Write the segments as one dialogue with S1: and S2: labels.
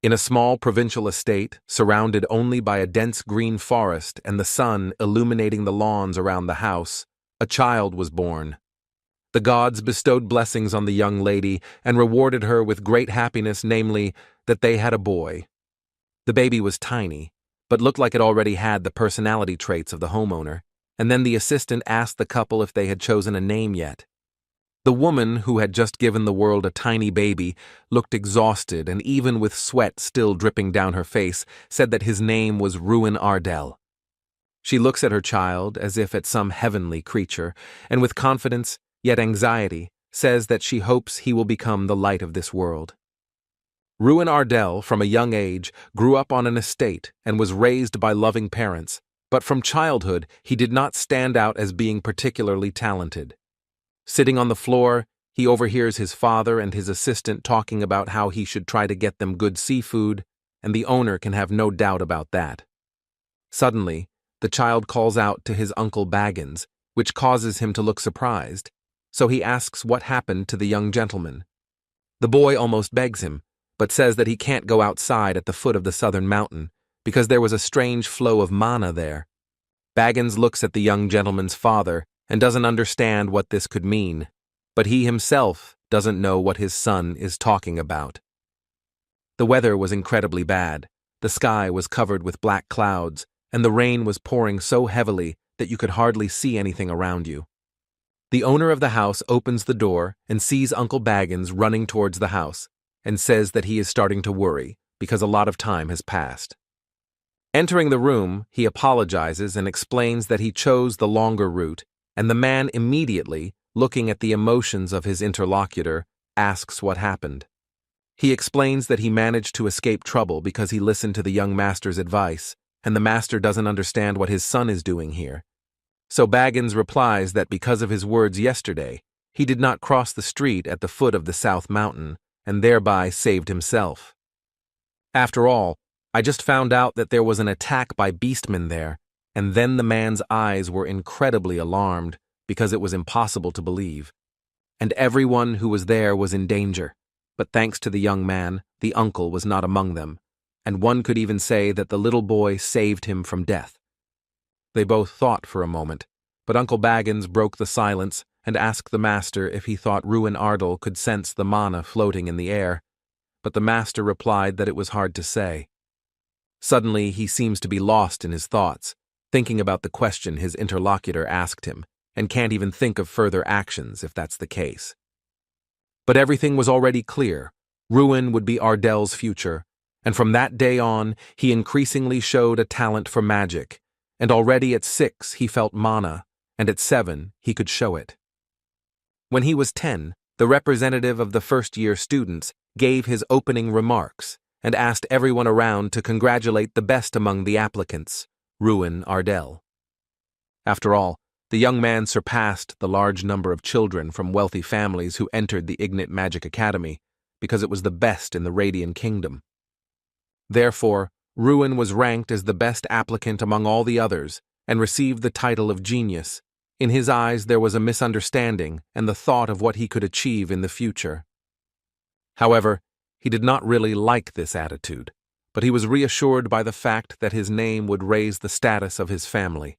S1: In a small provincial estate, surrounded only by a dense green forest and the sun illuminating the lawns around the house, a child was born. The gods bestowed blessings on the young lady and rewarded her with great happiness, namely, that they had a boy. The baby was tiny, but looked like it already had the personality traits of the homeowner, and then the assistant asked the couple if they had chosen a name yet. The woman, who had just given the world a tiny baby, looked exhausted and even with sweat still dripping down her face, said that his name was Ruin Ardell. She looks at her child as if at some heavenly creature, and with confidence, yet anxiety, says that she hopes he will become the light of this world. Ruin Ardell, from a young age, grew up on an estate and was raised by loving parents, but from childhood he did not stand out as being particularly talented. Sitting on the floor, he overhears his father and his assistant talking about how he should try to get them good seafood, and the owner can have no doubt about that. Suddenly, the child calls out to his Uncle Baggins, which causes him to look surprised, so he asks what happened to the young gentleman. The boy almost begs him, but says that he can't go outside at the foot of the southern mountain, because there was a strange flow of mana there. Baggins looks at the young gentleman's father and doesn't understand what this could mean, but he himself doesn't know what his son is talking about. The weather was incredibly bad. The sky was covered with black clouds, and the rain was pouring so heavily that you could hardly see anything around you. The owner of the house opens the door and sees Uncle Baggins running towards the house, and says that he is starting to worry because a lot of time has passed. Entering the room, he apologizes and explains that he chose the longer route, and the man immediately, looking at the emotions of his interlocutor, asks what happened. He explains that he managed to escape trouble because he listened to the young master's advice, and the master doesn't understand what his son is doing here. So Baggins replies that because of his words yesterday, he did not cross the street at the foot of the South Mountain, and thereby saved himself. After all, I just found out that there was an attack by beastmen there, and then the man's eyes were incredibly alarmed because it was impossible to believe. And everyone who was there was in danger, but thanks to the young man, the uncle was not among them, and one could even say that the little boy saved him from death. They both thought for a moment, but Uncle Baggins broke the silence and asked the master if he thought Ruin Ardell could sense the mana floating in the air, but the master replied that it was hard to say. Suddenly he seems to be lost in his thoughts, thinking about the question his interlocutor asked him, and can't even think of further actions if that's the case. But everything was already clear. Ruin would be Ardell's future, and from that day on, he increasingly showed a talent for magic, and already at 6 he felt mana, and at 7 he could show it. When he was 10, the representative of the first-year students gave his opening remarks and asked everyone around to congratulate the best among the applicants, Ruin Ardell. After all, the young man surpassed the large number of children from wealthy families who entered the Ignite Magic Academy because it was the best in the Radiant Kingdom. Therefore, Ruin was ranked as the best applicant among all the others and received the title of genius. In his eyes there was a misunderstanding and the thought of what he could achieve in the future. However, he did not really like this attitude, but he was reassured by the fact that his name would raise the status of his family.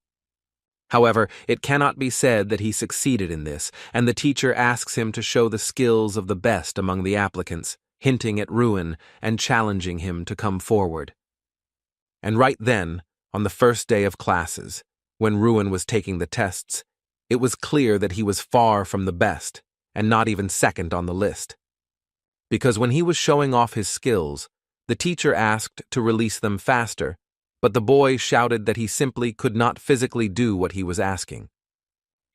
S1: However, it cannot be said that he succeeded in this, and the teacher asks him to show the skills of the best among the applicants, hinting at Ruin and challenging him to come forward. And right then, on the first day of classes, when Ruin was taking the tests, it was clear that he was far from the best, and not even second on the list. Because when he was showing off his skills, the teacher asked to release them faster, but the boy shouted that he simply could not physically do what he was asking.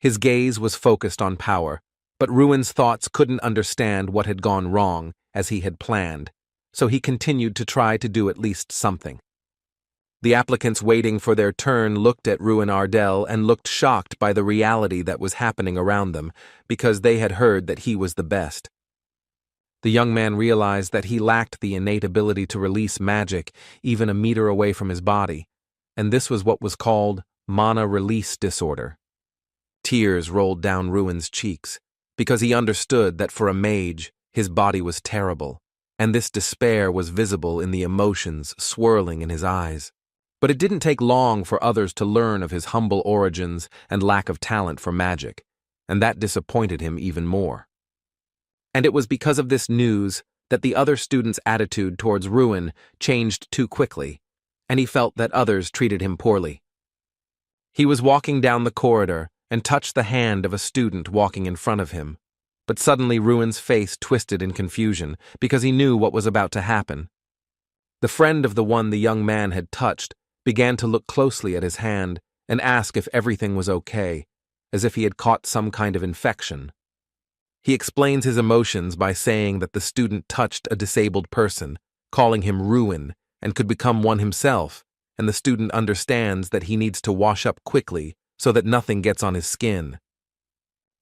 S1: His gaze was focused on power, but Ruin's thoughts couldn't understand what had gone wrong as he had planned, so he continued to try to do at least something. The applicants waiting for their turn looked at Ruin Ardell and looked shocked by the reality that was happening around them, because they had heard that he was the best. The young man realized that he lacked the innate ability to release magic even a meter away from his body, and this was what was called mana release disorder. Tears rolled down Ruin's cheeks, because he understood that for a mage, his body was terrible, and this despair was visible in the emotions swirling in his eyes. But it didn't take long for others to learn of his humble origins and lack of talent for magic, and that disappointed him even more. And it was because of this news that the other students' attitude towards Ruin changed too quickly, and he felt that others treated him poorly. He was walking down the corridor and touched the hand of a student walking in front of him, but suddenly Ruin's face twisted in confusion because he knew what was about to happen. The friend of the one the young man had touched began to look closely at his hand and ask if everything was okay, as if he had caught some kind of infection. He explains his emotions by saying that the student touched a disabled person, calling him Ruin, and could become one himself, and the student understands that he needs to wash up quickly so that nothing gets on his skin.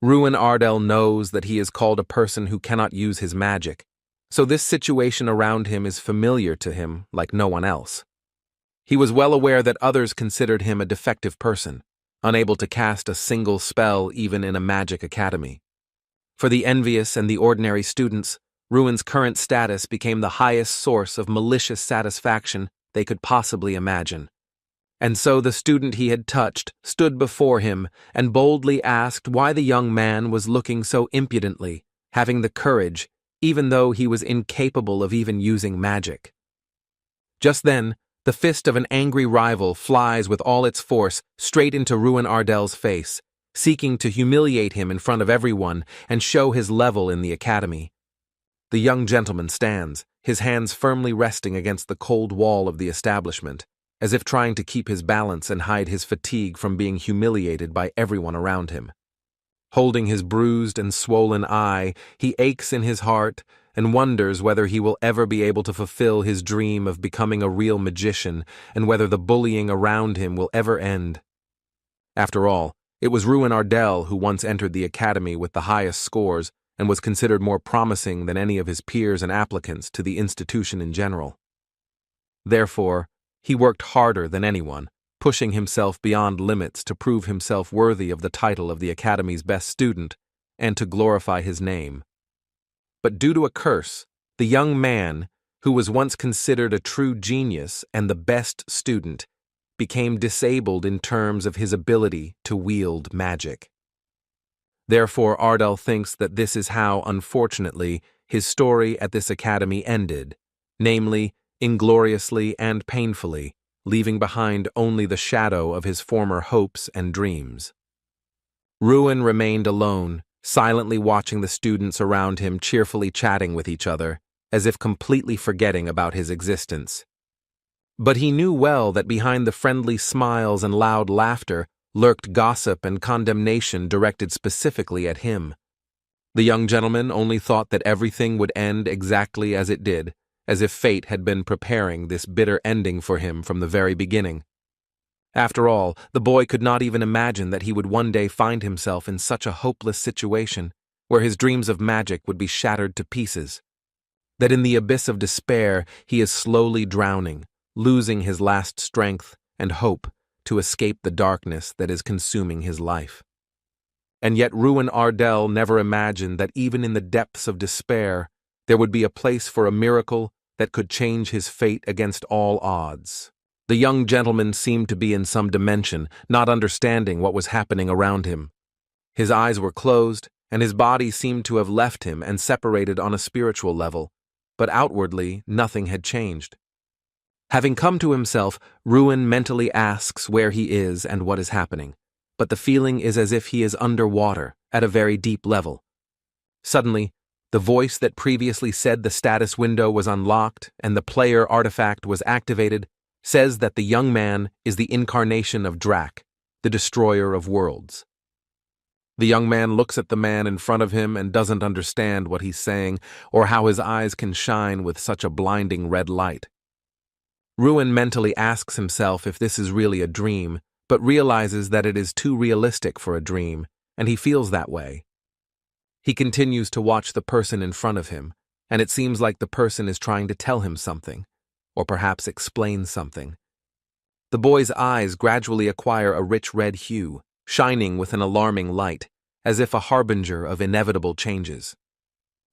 S1: Ruin Ardell knows that he is called a person who cannot use his magic, so this situation around him is familiar to him like no one else. He was well aware that others considered him a defective person, unable to cast a single spell even in a magic academy. For the envious and the ordinary students, Ruin's current status became the highest source of malicious satisfaction they could possibly imagine. And so the student he had touched stood before him and boldly asked why the young man was looking so impudently, having the courage, even though he was incapable of even using magic. Just then, the fist of an angry rival flies with all its force straight into Ruin Ardell's face, seeking to humiliate him in front of everyone and show his level in the academy. The young gentleman stands, his hands firmly resting against the cold wall of the establishment, as if trying to keep his balance and hide his fatigue from being humiliated by everyone around him. Holding his bruised and swollen eye, he aches in his heart and wonders whether he will ever be able to fulfill his dream of becoming a real magician and whether the bullying around him will ever end. After all, it was Ruin Ardell who once entered the academy with the highest scores and was considered more promising than any of his peers and applicants to the institution in general. Therefore, he worked harder than anyone, pushing himself beyond limits to prove himself worthy of the title of the academy's best student and to glorify his name. But due to a curse, the young man, who was once considered a true genius and the best student, became disabled in terms of his ability to wield magic. Therefore, Ardell thinks that this is how, unfortunately, his story at this academy ended, namely, ingloriously and painfully, leaving behind only the shadow of his former hopes and dreams. Ruin remained alone, silently watching the students around him cheerfully chatting with each other, as if completely forgetting about his existence. But he knew well that behind the friendly smiles and loud laughter lurked gossip and condemnation directed specifically at him. The young gentleman only thought that everything would end exactly as it did, as if fate had been preparing this bitter ending for him from the very beginning. After all, the boy could not even imagine that he would one day find himself in such a hopeless situation, where his dreams of magic would be shattered to pieces. That in the abyss of despair he is slowly drowning, losing his last strength and hope to escape the darkness that is consuming his life. And yet Ruin Ardell never imagined that even in the depths of despair, there would be a place for a miracle that could change his fate against all odds. The young gentleman seemed to be in some dimension, not understanding what was happening around him. His eyes were closed, and his body seemed to have left him and separated on a spiritual level, but outwardly nothing had changed. Having come to himself, Ruin mentally asks where he is and what is happening, but the feeling is as if he is underwater, at a very deep level. Suddenly, the voice that previously said the status window was unlocked and the player artifact was activated says that the young man is the incarnation of Drak, the destroyer of worlds. The young man looks at the man in front of him and doesn't understand what he's saying or how his eyes can shine with such a blinding red light. Ruin mentally asks himself if this is really a dream, but realizes that it is too realistic for a dream, and he feels that way. He continues to watch the person in front of him, and it seems like the person is trying to tell him something, or perhaps explain something. The boy's eyes gradually acquire a rich red hue, shining with an alarming light, as if a harbinger of inevitable changes.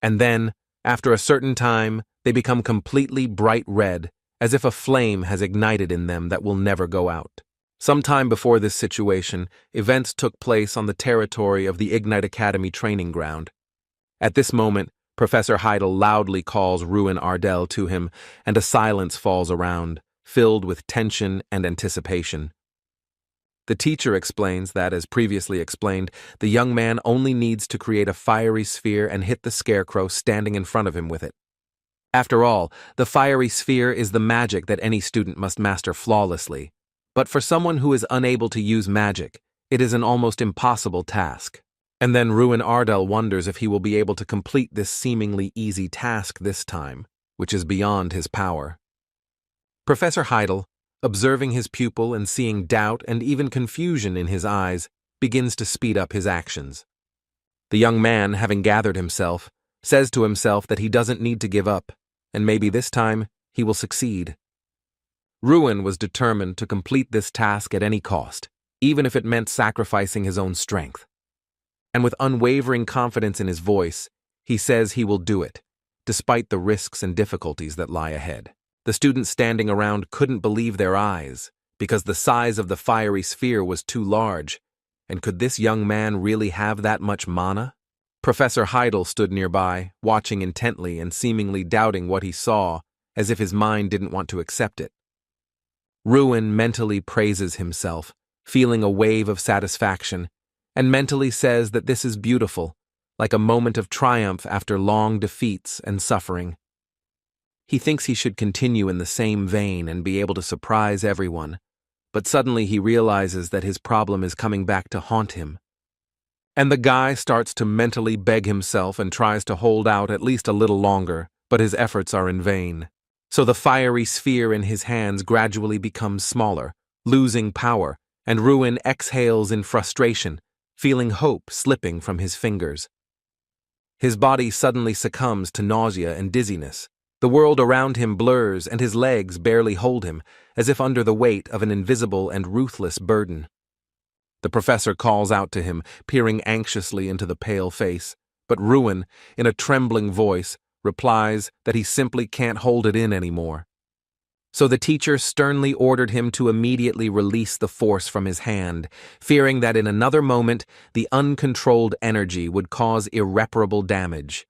S1: And then, After a certain time, they become completely bright red, as if a flame has ignited in them that will never go out. Sometime before this situation, events took place on the territory of the Ignite Academy training ground. At this moment, Professor Heidel loudly calls Ruin Ardell to him, and a silence falls around, filled with tension and anticipation. The teacher explains that, as previously explained, the young man only needs to create a fiery sphere and hit the scarecrow standing in front of him with it. After all, the fiery sphere is the magic that any student must master flawlessly. But for someone who is unable to use magic, it is an almost impossible task. And then Ruin Ardell wonders if he will be able to complete this seemingly easy task this time, which is beyond his power. Professor Heidel, observing his pupil and seeing doubt and even confusion in his eyes, begins to speed up his actions. The young man, having gathered himself, says to himself that he doesn't need to give up, and maybe this time he will succeed. Ruin was determined to complete this task at any cost, even if it meant sacrificing his own strength. And with unwavering confidence in his voice, he says he will do it, despite the risks and difficulties that lie ahead. The students standing around couldn't believe their eyes, because the size of the fiery sphere was too large, and could this young man really have that much mana? Professor Heidel stood nearby, watching intently and seemingly doubting what he saw, as if his mind didn't want to accept it. Ruin mentally praises himself, feeling a wave of satisfaction, and mentally says that this is beautiful, like a moment of triumph after long defeats and suffering. He thinks he should continue in the same vein and be able to surprise everyone, but suddenly he realizes that his problem is coming back to haunt him. And the guy starts to mentally beg himself and tries to hold out at least a little longer, but his efforts are in vain. So the fiery sphere in his hands gradually becomes smaller, losing power, and Ruin exhales in frustration, feeling hope slipping from his fingers. His body suddenly succumbs to nausea and dizziness. The world around him blurs and his legs barely hold him, as if under the weight of an invisible and ruthless burden. The professor calls out to him, peering anxiously into the pale face, but Ruin, in a trembling voice, replies that he simply can't hold it in anymore. So the teacher sternly ordered him to immediately release the force from his hand, fearing that in another moment the uncontrolled energy would cause irreparable damage.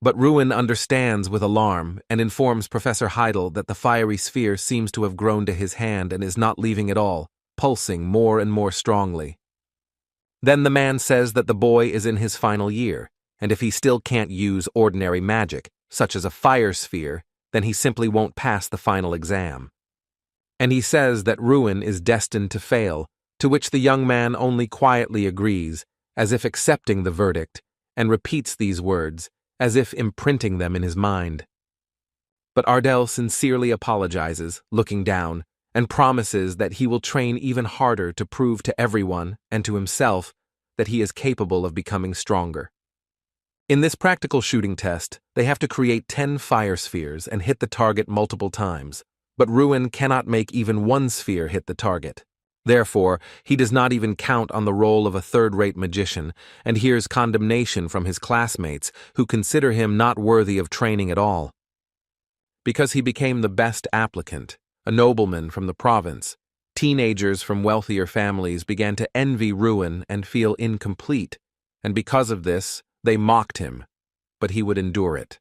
S1: But Ruin understands with alarm and informs Professor Heidel that the fiery sphere seems to have grown to his hand and is not leaving at all, pulsing more and more strongly. Then the man says that the boy is in his final year, and if he still can't use ordinary magic, such as a fire sphere, then he simply won't pass the final exam. And he says that Ruin is destined to fail, to which the young man only quietly agrees, as if accepting the verdict, and repeats these words, as if imprinting them in his mind. But Ardell sincerely apologizes, looking down, and promises that he will train even harder to prove to everyone and to himself that he is capable of becoming stronger. In this practical shooting test, they have to create 10 fire spheres and hit the target multiple times, but Ruin cannot make even one sphere hit the target. Therefore, he does not even count on the role of a third-rate magician and hears condemnation from his classmates who consider him not worthy of training at all. Because he became the best applicant, a nobleman from the province, teenagers from wealthier families began to envy Ruin and feel incomplete, and because of this, they mocked him, but he would endure it.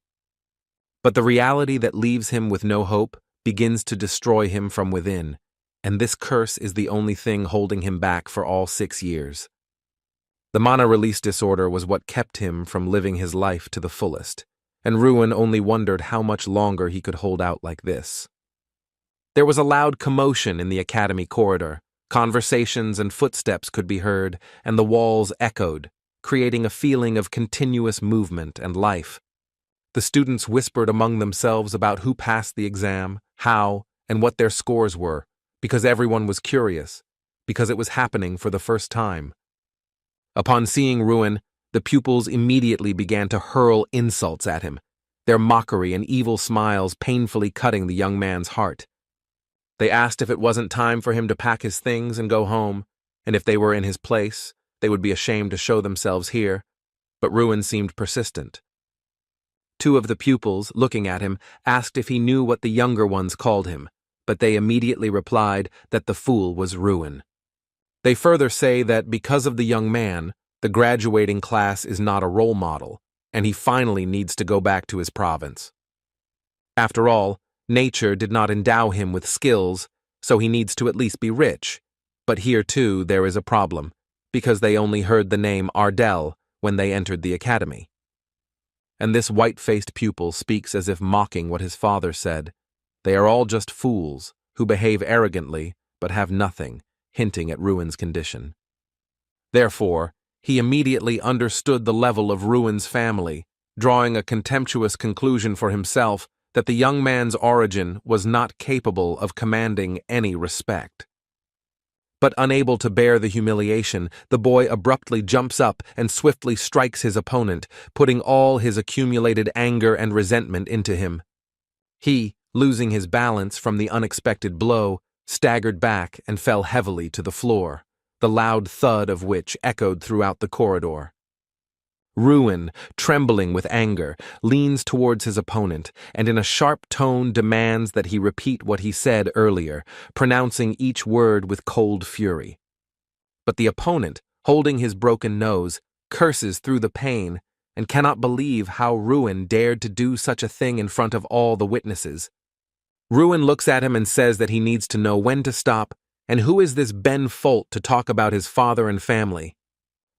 S1: But the reality that leaves him with no hope begins to destroy him from within, and this curse is the only thing holding him back for all 6 years. The mana release disorder was what kept him from living his life to the fullest, and Ruin only wondered how much longer he could hold out like this. There was a loud commotion in the academy corridor. Conversations and footsteps could be heard, and the walls echoed, creating a feeling of continuous movement and life. The students whispered among themselves about who passed the exam, how, and what their scores were, because everyone was curious, because it was happening for the first time. Upon seeing Ruin, the pupils immediately began to hurl insults at him, their mockery and evil smiles painfully cutting the young man's heart. They asked if it wasn't time for him to pack his things and go home, and if they were in his place, they would be ashamed to show themselves here, but Ruin seemed persistent. Two of the pupils, looking at him, asked if he knew what the younger ones called him, but they immediately replied that the fool was Ruin. They further say that because of the young man, the graduating class is not a role model, and he finally needs to go back to his province. After all, nature did not endow him with skills, so he needs to at least be rich. But here, too, there is a problem, because they only heard the name Ardell when they entered the academy. And this white-faced pupil speaks as if mocking what his father said. They are all just fools, who behave arrogantly, but have nothing, hinting at Ruin's condition. Therefore, he immediately understood the level of Ruin's family, drawing a contemptuous conclusion for himself that the young man's origin was not capable of commanding any respect. But unable to bear the humiliation, the boy abruptly jumps up and swiftly strikes his opponent, putting all his accumulated anger and resentment into him. He, losing his balance from the unexpected blow, staggered back and fell heavily to the floor, the loud thud of which echoed throughout the corridor. Ruin, trembling with anger, leans towards his opponent and in a sharp tone demands that he repeat what he said earlier, pronouncing each word with cold fury. But the opponent, holding his broken nose, curses through the pain and cannot believe how Ruin dared to do such a thing in front of all the witnesses. Ruin looks at him and says that he needs to know when to stop and who is this Ben Folt to talk about his father and family.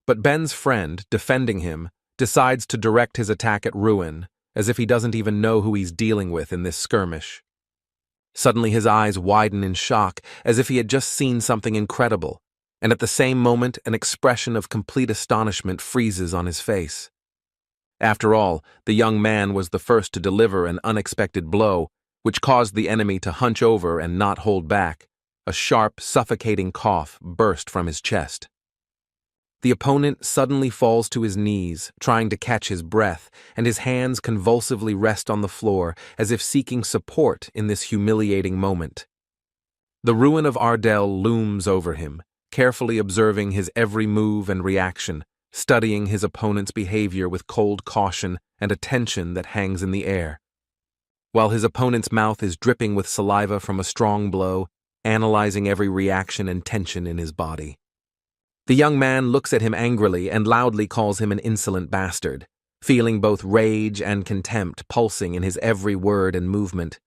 S1: But Ben's friend, defending him, decides to direct his attack at Ruin, as if he doesn't even know who he's dealing with in this skirmish. Suddenly his eyes widen in shock, as if he had just seen something incredible, and at the same moment an expression of complete astonishment freezes on his face. After all, the young man was the first to deliver an unexpected blow, which caused the enemy to hunch over and not hold back. A sharp, suffocating cough burst from his chest. The opponent suddenly falls to his knees, trying to catch his breath, and his hands convulsively rest on the floor as if seeking support in this humiliating moment. The ruin of Ardell looms over him, carefully observing his every move and reaction, studying his opponent's behavior with cold caution and a tension that hangs in the air. While his opponent's mouth is dripping with saliva from a strong blow, analyzing every reaction and tension in his body. The young man looks at him angrily and loudly calls him an insolent bastard, feeling both rage and contempt pulsing in his every word and movement.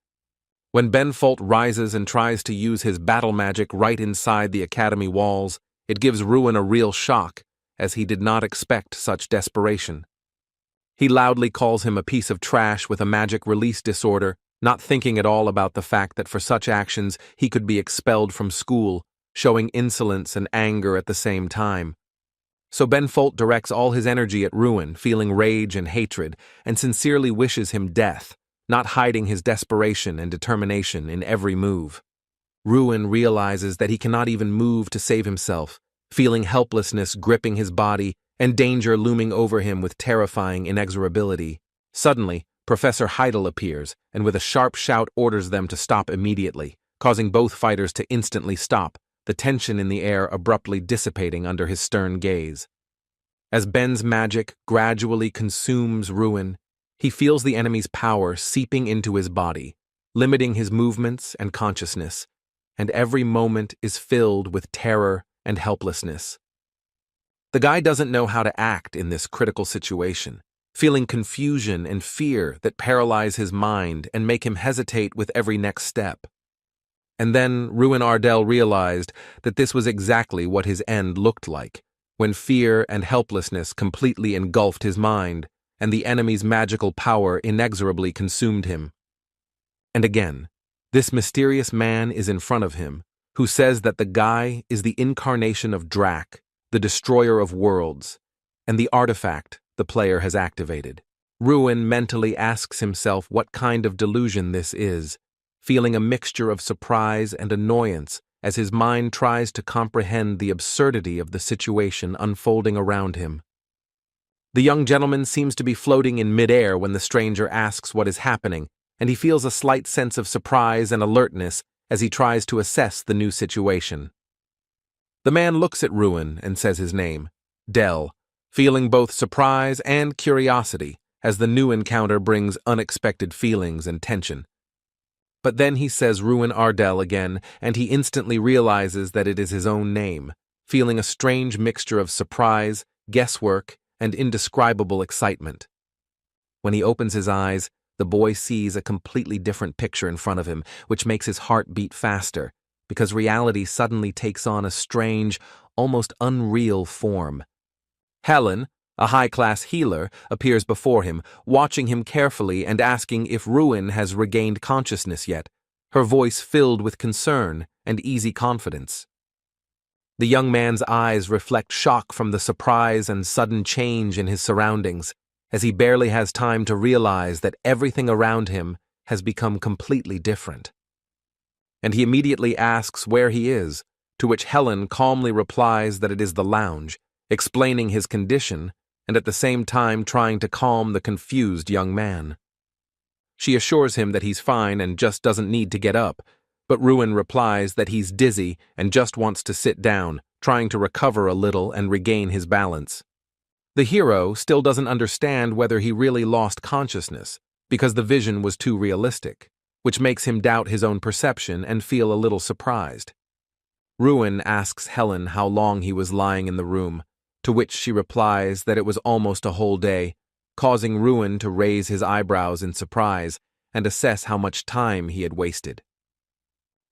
S1: When Ben Folt rises and tries to use his battle magic right inside the academy walls, it gives Ruin a real shock, as he did not expect such desperation. He loudly calls him a piece of trash with a magic release disorder, not thinking at all about the fact that for such actions he could be expelled from school, showing insolence and anger at the same time. So Ben Folt directs all his energy at Ruin, feeling rage and hatred, and sincerely wishes him death, not hiding his desperation and determination in every move. Ruin realizes that he cannot even move to save himself, feeling helplessness gripping his body and danger looming over him with terrifying inexorability. Suddenly, Professor Heidel appears and with a sharp shout orders them to stop immediately, causing both fighters to instantly stop, the tension in the air abruptly dissipating under his stern gaze. As Ben's magic gradually consumes Ruin, he feels the enemy's power seeping into his body, limiting his movements and consciousness, and every moment is filled with terror and helplessness. The guy doesn't know how to act in this critical situation, feeling confusion and fear that paralyze his mind and make him hesitate with every next step. And then Ruin Ardell realized that this was exactly what his end looked like, when fear and helplessness completely engulfed his mind, and the enemy's magical power inexorably consumed him. And again, this mysterious man is in front of him, who says that the guy is the incarnation of Drak, the destroyer of worlds, and the artifact the player has activated. Ruin mentally asks himself what kind of delusion this is, feeling a mixture of surprise and annoyance as his mind tries to comprehend the absurdity of the situation unfolding around him. The young gentleman seems to be floating in midair when the stranger asks what is happening, and he feels a slight sense of surprise and alertness as he tries to assess the new situation. The man looks at Ruin and says his name, Dell, feeling both surprise and curiosity as the new encounter brings unexpected feelings and tension. But then he says Ruin Ardell again, and he instantly realizes that it is his own name, feeling a strange mixture of surprise, guesswork, and indescribable excitement. When he opens his eyes, the boy sees a completely different picture in front of him, which makes his heart beat faster, because reality suddenly takes on a strange, almost unreal form. Helen, a high-class healer, appears before him, watching him carefully and asking if Ruin has regained consciousness yet, her voice filled with concern and easy confidence. The young man's eyes reflect shock from the surprise and sudden change in his surroundings, as he barely has time to realize that everything around him has become completely different. And he immediately asks where he is, to which Helen calmly replies that it is the lounge, explaining his condition and at the same time trying to calm the confused young man. She assures him that he's fine and just doesn't need to get up, but Ruin replies that he's dizzy and just wants to sit down, trying to recover a little and regain his balance. The hero still doesn't understand whether he really lost consciousness, because the vision was too realistic, which makes him doubt his own perception and feel a little surprised. Ruin asks Helen how long he was lying in the room, to which she replies that it was almost a whole day, causing Ruin to raise his eyebrows in surprise and assess how much time he had wasted.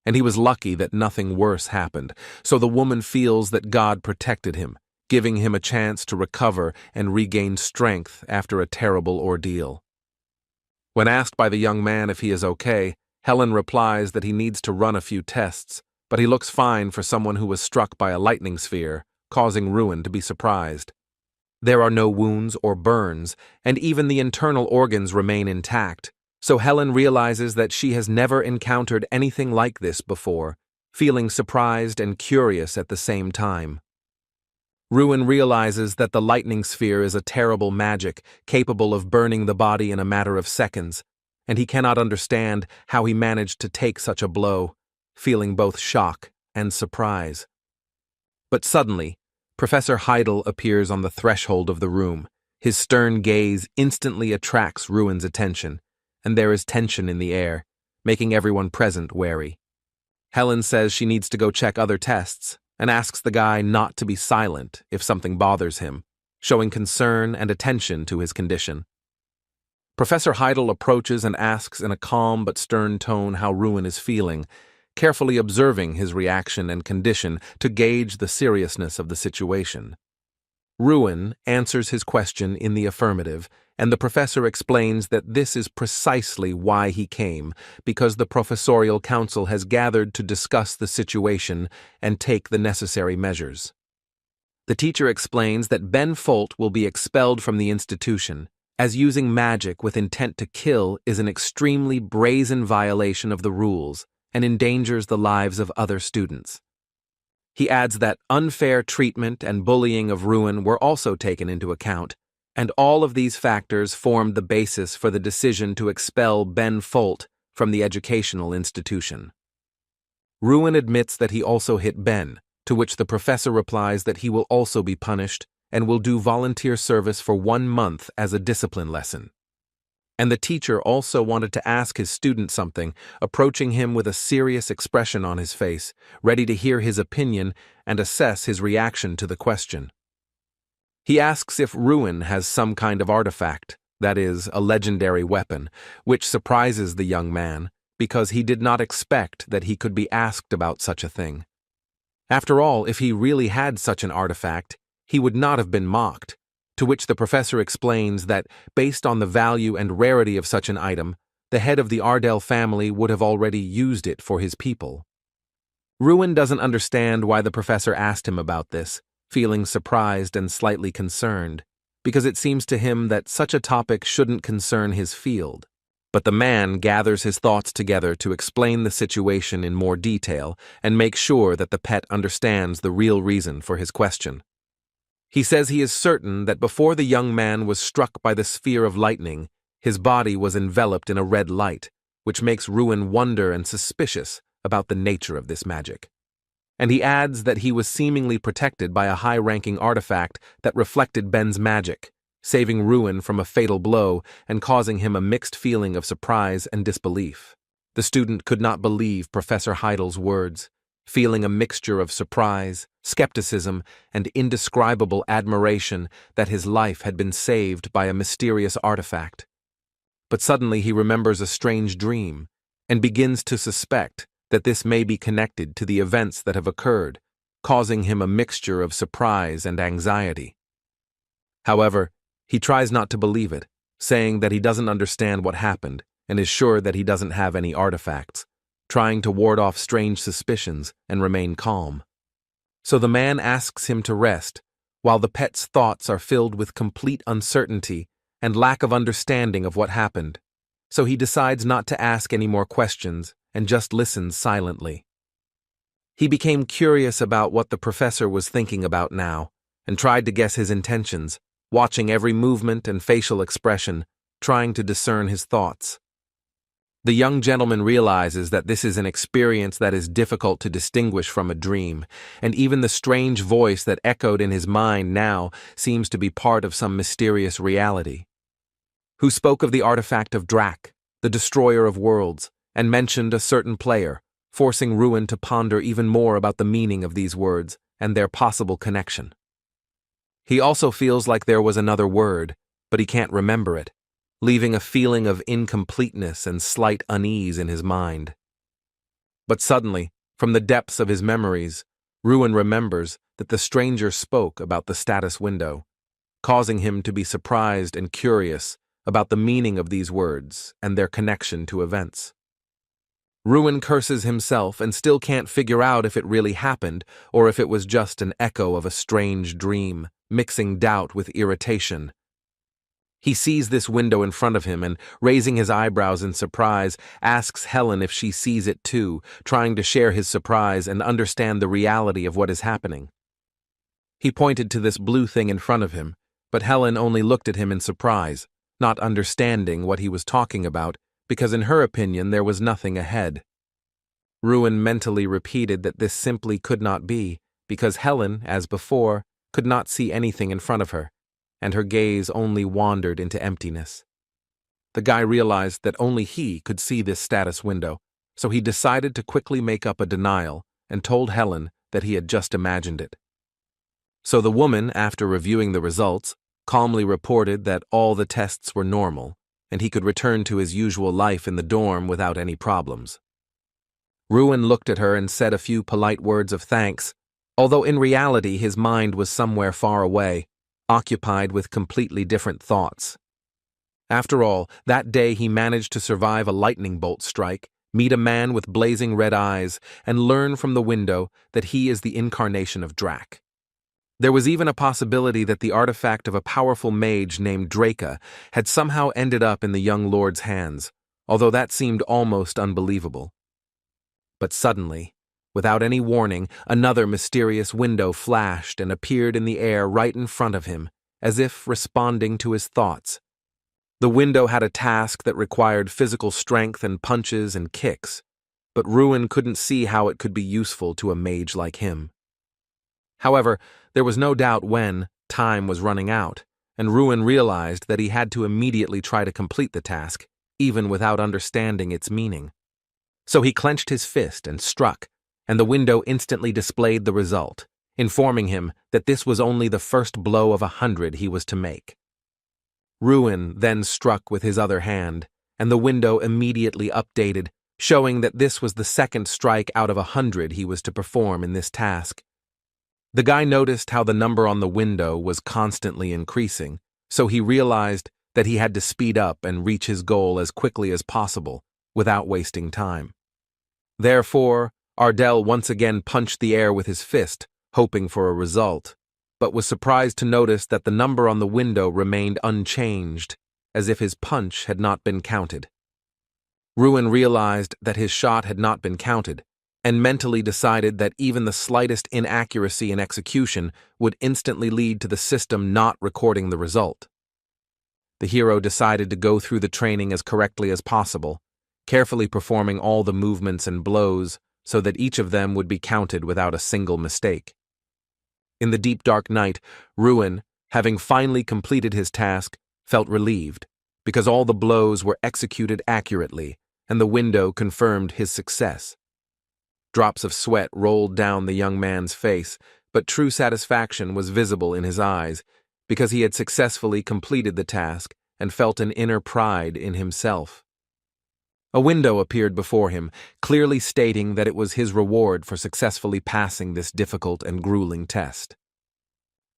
S1: And he was lucky that nothing worse happened, so the woman feels that God protected him, giving him a chance to recover and regain strength after a terrible ordeal. When asked by the young man if he is okay, Helen replies that he needs to run a few tests, but he looks fine for someone who was struck by a lightning sphere, causing Ruin to be surprised. There are no wounds or burns, and even the internal organs remain intact, so Helen realizes that she has never encountered anything like this before, feeling surprised and curious at the same time. Ruin realizes that the lightning sphere is a terrible magic capable of burning the body in a matter of seconds, and he cannot understand how he managed to take such a blow, feeling both shock and surprise. But suddenly, Professor Heidel appears on the threshold of the room. His stern gaze instantly attracts Ruin's attention, and there is tension in the air, making everyone present wary. Helen says she needs to go check other tests, and asks the guy not to be silent if something bothers him, showing concern and attention to his condition. Professor Heidel approaches and asks in a calm but stern tone how Ruin is feeling, carefully observing his reaction and condition to gauge the seriousness of the situation. Ruin answers his question in the affirmative, and the professor explains that this is precisely why he came, because the professorial council has gathered to discuss the situation and take the necessary measures. The teacher explains that Ben Folt will be expelled from the institution, as using magic with intent to kill is an extremely brazen violation of the rules and endangers the lives of other students. He adds that unfair treatment and bullying of Ruin were also taken into account, and all of these factors formed the basis for the decision to expel Ben Folt from the educational institution. Ruin admits that he also hit Ben, to which the professor replies that he will also be punished and will do volunteer service for 1 month as a discipline lesson. And the teacher also wanted to ask his student something, approaching him with a serious expression on his face, ready to hear his opinion and assess his reaction to the question. He asks if Ruin has some kind of artifact, that is, a legendary weapon, which surprises the young man, because he did not expect that he could be asked about such a thing. After all, if he really had such an artifact, he would not have been mocked, to which the professor explains that, based on the value and rarity of such an item, the head of the Ardell family would have already used it for his people. Ruin doesn't understand why the professor asked him about this, feeling surprised and slightly concerned, because it seems to him that such a topic shouldn't concern his field. But the man gathers his thoughts together to explain the situation in more detail and make sure that the pet understands the real reason for his question. He says he is certain that before the young man was struck by the sphere of lightning, his body was enveloped in a red light, which makes Ruin wonder and suspicious about the nature of this magic. And he adds that he was seemingly protected by a high-ranking artifact that reflected Ben's magic, saving Ruin from a fatal blow and causing him a mixed feeling of surprise and disbelief. The student could not believe Professor Heidel's words, feeling a mixture of surprise, skepticism, and indescribable admiration that his life had been saved by a mysterious artifact. But suddenly he remembers a strange dream and begins to suspect that this may be connected to the events that have occurred, causing him a mixture of surprise and anxiety. However, he tries not to believe it, saying that he doesn't understand what happened and is sure that he doesn't have any artifacts, trying to ward off strange suspicions and remain calm. So the man asks him to rest, while the pet's thoughts are filled with complete uncertainty and lack of understanding of what happened. So he decides not to ask any more questions and just listens silently. He became curious about what the professor was thinking about now and tried to guess his intentions, watching every movement and facial expression, trying to discern his thoughts. The young gentleman realizes that this is an experience that is difficult to distinguish from a dream, and even the strange voice that echoed in his mind now seems to be part of some mysterious reality. Who spoke of the artifact of Drak, the destroyer of worlds, and mentioned a certain player, forcing Ruin to ponder even more about the meaning of these words and their possible connection. He also feels like there was another word, but he can't remember it, leaving a feeling of incompleteness and slight unease in his mind. But suddenly, from the depths of his memories, Ruin remembers that the stranger spoke about the status window, causing him to be surprised and curious about the meaning of these words and their connection to events. Ruin curses himself and still can't figure out if it really happened or if it was just an echo of a strange dream, mixing doubt with irritation. He sees this window in front of him and, raising his eyebrows in surprise, asks Helen if she sees it too, trying to share his surprise and understand the reality of what is happening. He pointed to this blue thing in front of him, but Helen only looked at him in surprise, not understanding what he was talking about, because in her opinion there was nothing ahead. Ruin mentally repeated that this simply could not be, because Helen, as before, could not see anything in front of her, and her gaze only wandered into emptiness. The guy realized that only he could see this status window, so he decided to quickly make up a denial and told Helen that he had just imagined it. So the woman, after reviewing the results, calmly reported that all the tests were normal, and he could return to his usual life in the dorm without any problems. Ruin looked at her and said a few polite words of thanks, although in reality his mind was somewhere far away, occupied with completely different thoughts. After all, that day he managed to survive a lightning bolt strike, meet a man with blazing red eyes, and learn from the window that he is the incarnation of Drak. There was even a possibility that the artifact of a powerful mage named Draka had somehow ended up in the young lord's hands, although that seemed almost unbelievable. But suddenly, without any warning, another mysterious window flashed and appeared in the air right in front of him, as if responding to his thoughts. The window had a task that required physical strength and punches and kicks, but Ruin couldn't see how it could be useful to a mage like him. However, there was no doubt when time was running out, and Ruin realized that he had to immediately try to complete the task, even without understanding its meaning. So he clenched his fist and struck, and the window instantly displayed the result, informing him that this was only the first blow of 100 he was to make. Ruin then struck with his other hand, and the window immediately updated, showing that this was the second strike out of 100 he was to perform in this task. The guy noticed how the number on the window was constantly increasing, so he realized that he had to speed up and reach his goal as quickly as possible, without wasting time. Therefore, Ardell once again punched the air with his fist, hoping for a result, but was surprised to notice that the number on the window remained unchanged, as if his punch had not been counted. Ruin realized that his shot had not been counted, and mentally decided that even the slightest inaccuracy in execution would instantly lead to the system not recording the result. The hero decided to go through the training as correctly as possible, carefully performing all the movements and blows so that each of them would be counted without a single mistake. In the deep dark night, Ruin, having finally completed his task, felt relieved, because all the blows were executed accurately, and the window confirmed his success. Drops of sweat rolled down the young man's face, but true satisfaction was visible in his eyes, because he had successfully completed the task and felt an inner pride in himself. A window appeared before him, clearly stating that it was his reward for successfully passing this difficult and grueling test.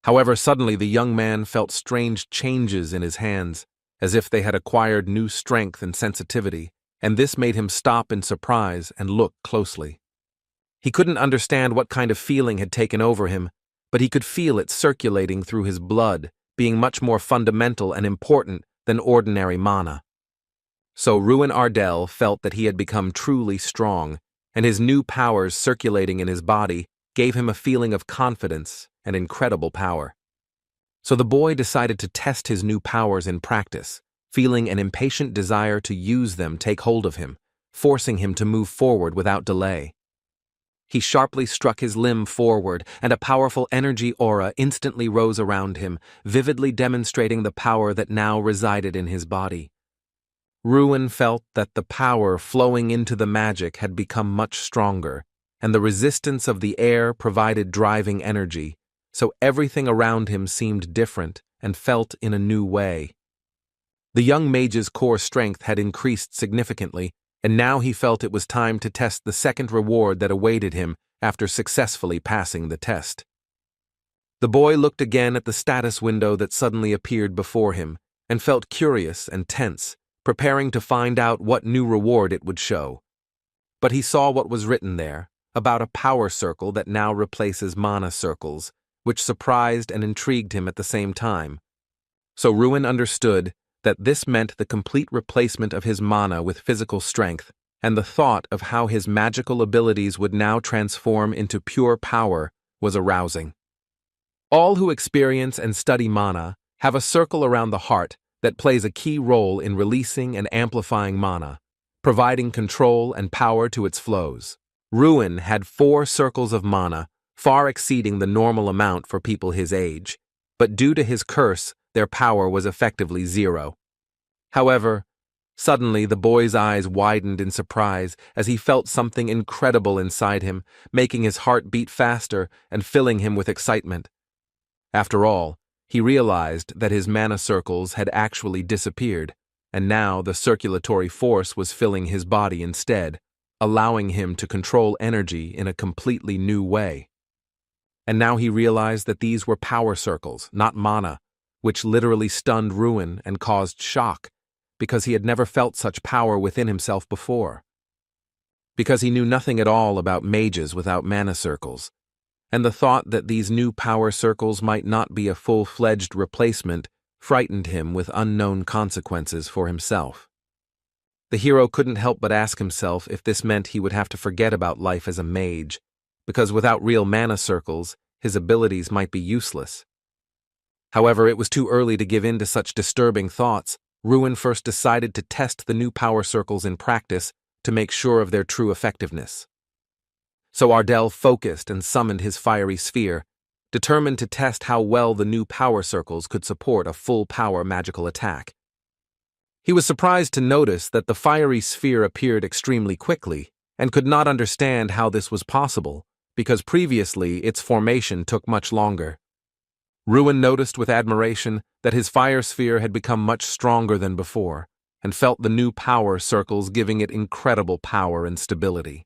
S1: However, suddenly the young man felt strange changes in his hands, as if they had acquired new strength and sensitivity, and this made him stop in surprise and look closely. He couldn't understand what kind of feeling had taken over him, but he could feel it circulating through his blood, being much more fundamental and important than ordinary mana. So Ruin Ardell felt that he had become truly strong, and his new powers circulating in his body gave him a feeling of confidence and incredible power. So the boy decided to test his new powers in practice, feeling an impatient desire to use them take hold of him, forcing him to move forward without delay. He sharply struck his limb forward, and a powerful energy aura instantly rose around him, vividly demonstrating the power that now resided in his body. Ruin felt that the power flowing into the magic had become much stronger, and the resistance of the air provided driving energy, so everything around him seemed different and felt in a new way. The young mage's core strength had increased significantly, and now he felt it was time to test the second reward that awaited him after successfully passing the test. The boy looked again at the status window that suddenly appeared before him, and felt curious and tense, preparing to find out what new reward it would show. But he saw what was written there, about a power circle that now replaces mana circles, which surprised and intrigued him at the same time. So Ruin understood that this meant the complete replacement of his mana with physical strength, and the thought of how his magical abilities would now transform into pure power was arousing. All who experience and study mana have a circle around the heart that plays a key role in releasing and amplifying mana, providing control and power to its flows. Ruin had 4 circles of mana, far exceeding the normal amount for people his age, but due to his curse, their power was effectively 0. However, suddenly the boy's eyes widened in surprise as he felt something incredible inside him, making his heart beat faster and filling him with excitement. After all, he realized that his mana circles had actually disappeared, and now the circulatory force was filling his body instead, allowing him to control energy in a completely new way. And now he realized that these were power circles, not mana, which literally stunned Ruin and caused shock, because he had never felt such power within himself before. Because he knew nothing at all about mages without mana circles, and the thought that these new power circles might not be a full-fledged replacement frightened him with unknown consequences for himself. The hero couldn't help but ask himself if this meant he would have to forget about life as a mage, because without real mana circles, his abilities might be useless. However, it was too early to give in to such disturbing thoughts. Ruin first decided to test the new power circles in practice to make sure of their true effectiveness. So Ardell focused and summoned his fiery sphere, determined to test how well the new power circles could support a full-power magical attack. He was surprised to notice that the fiery sphere appeared extremely quickly, and could not understand how this was possible, because previously its formation took much longer. Ruin noticed with admiration that his fire sphere had become much stronger than before, and felt the new power circles giving it incredible power and stability.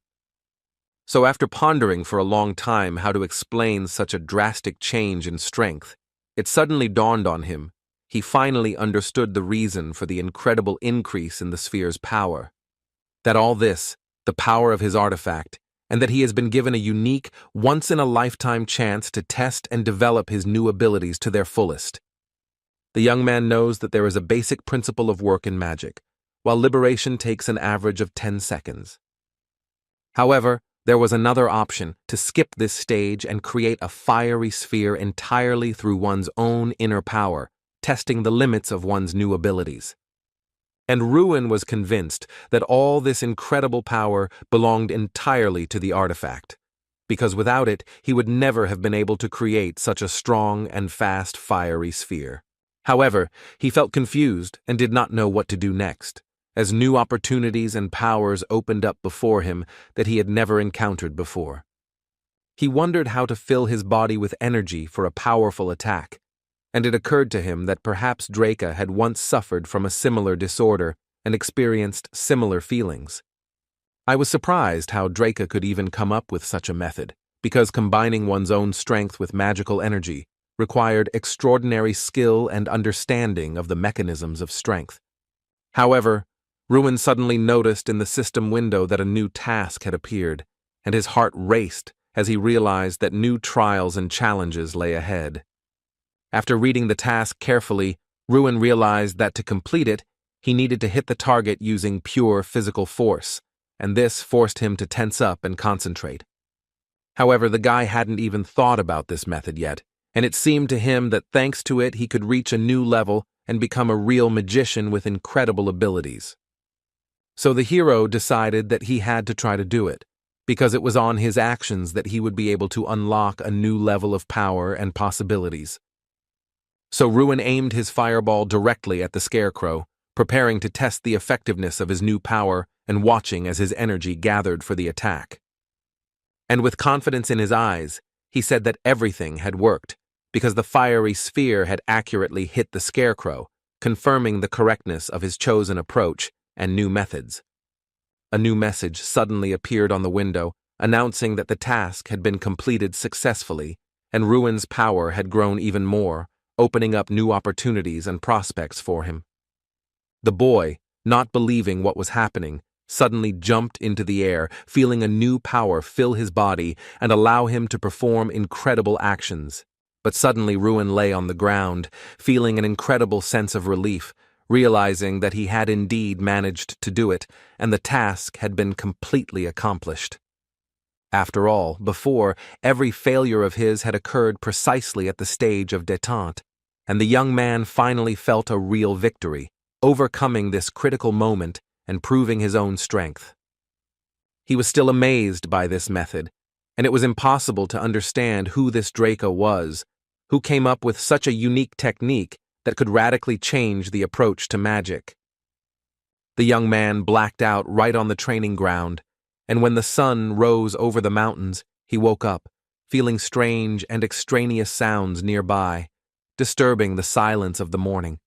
S1: So after pondering for a long time how to explain such a drastic change in strength, it suddenly dawned on him. He finally understood the reason for the incredible increase in the sphere's power. That all this, the power of his artifact, and that he has been given a unique, once-in-a-lifetime chance to test and develop his new abilities to their fullest. The young man knows that there is a basic principle of work in magic, while liberation takes an average of 10 seconds. However, there was another option: to skip this stage and create a fiery sphere entirely through one's own inner power, testing the limits of one's new abilities. And Ruin was convinced that all this incredible power belonged entirely to the artifact. because without it, he would never have been able to create such a strong and fast fiery sphere. However, he felt confused and did not know what to do next, as new opportunities and powers opened up before him that he had never encountered before. He wondered how to fill his body with energy for a powerful attack, and it occurred to him that perhaps Draca had once suffered from a similar disorder and experienced similar feelings. I was surprised how Draca could even come up with such a method, because combining one's own strength with magical energy required extraordinary skill and understanding of the mechanisms of strength. However, Ruin suddenly noticed in the system window that a new task had appeared, and his heart raced as he realized that new trials and challenges lay ahead. After reading the task carefully, Ruin realized that to complete it, he needed to hit the target using pure physical force, and this forced him to tense up and concentrate. However, the guy hadn't even thought about this method yet, and it seemed to him that thanks to it he could reach a new level and become a real magician with incredible abilities. So the hero decided that he had to try to do it, because it was on his actions that he would be able to unlock a new level of power and possibilities. So Ruin aimed his fireball directly at the scarecrow, preparing to test the effectiveness of his new power and watching as his energy gathered for the attack. And with confidence in his eyes, he said that everything had worked, because the fiery sphere had accurately hit the scarecrow, confirming the correctness of his chosen approach and new methods. A new message suddenly appeared on the window, announcing that the task had been completed successfully, and Ruin's power had grown even more, opening up new opportunities and prospects for him. The boy, not believing what was happening, suddenly jumped into the air, feeling a new power fill his body and allow him to perform incredible actions. But suddenly Ruin lay on the ground, feeling an incredible sense of relief, realizing that he had indeed managed to do it, and the task had been completely accomplished. After all, before, every failure of his had occurred precisely at the stage of détente, and the young man finally felt a real victory, overcoming this critical moment and proving his own strength. He was still amazed by this method, and it was impossible to understand who this Draca was, who came up with such a unique technique that could radically change the approach to magic. The young man blacked out right on the training ground, and when the sun rose over the mountains, he woke up, feeling strange and extraneous sounds nearby, disturbing the silence of the morning.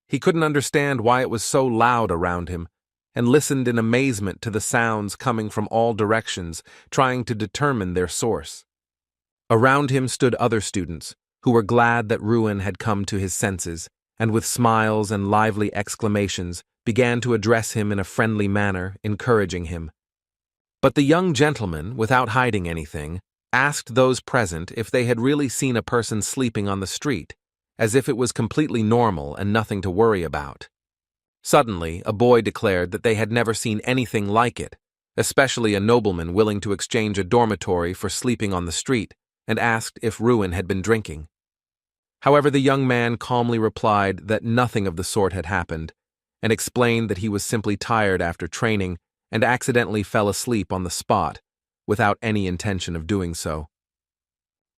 S1: He couldn't understand why it was so loud around him, and listened in amazement to the sounds coming from all directions, trying to determine their source. Around him stood other students, who were glad that Ruin had come to his senses, and with smiles and lively exclamations began to address him in a friendly manner, encouraging him. But the young gentleman, without hiding anything, asked those present if they had really seen a person sleeping on the street, as if it was completely normal and nothing to worry about. Suddenly, a boy declared that they had never seen anything like it, especially a nobleman willing to exchange a dormitory for sleeping on the street, and asked if Ruin had been drinking. However, the young man calmly replied that nothing of the sort had happened, and explained that he was simply tired after training and accidentally fell asleep on the spot, without any intention of doing so.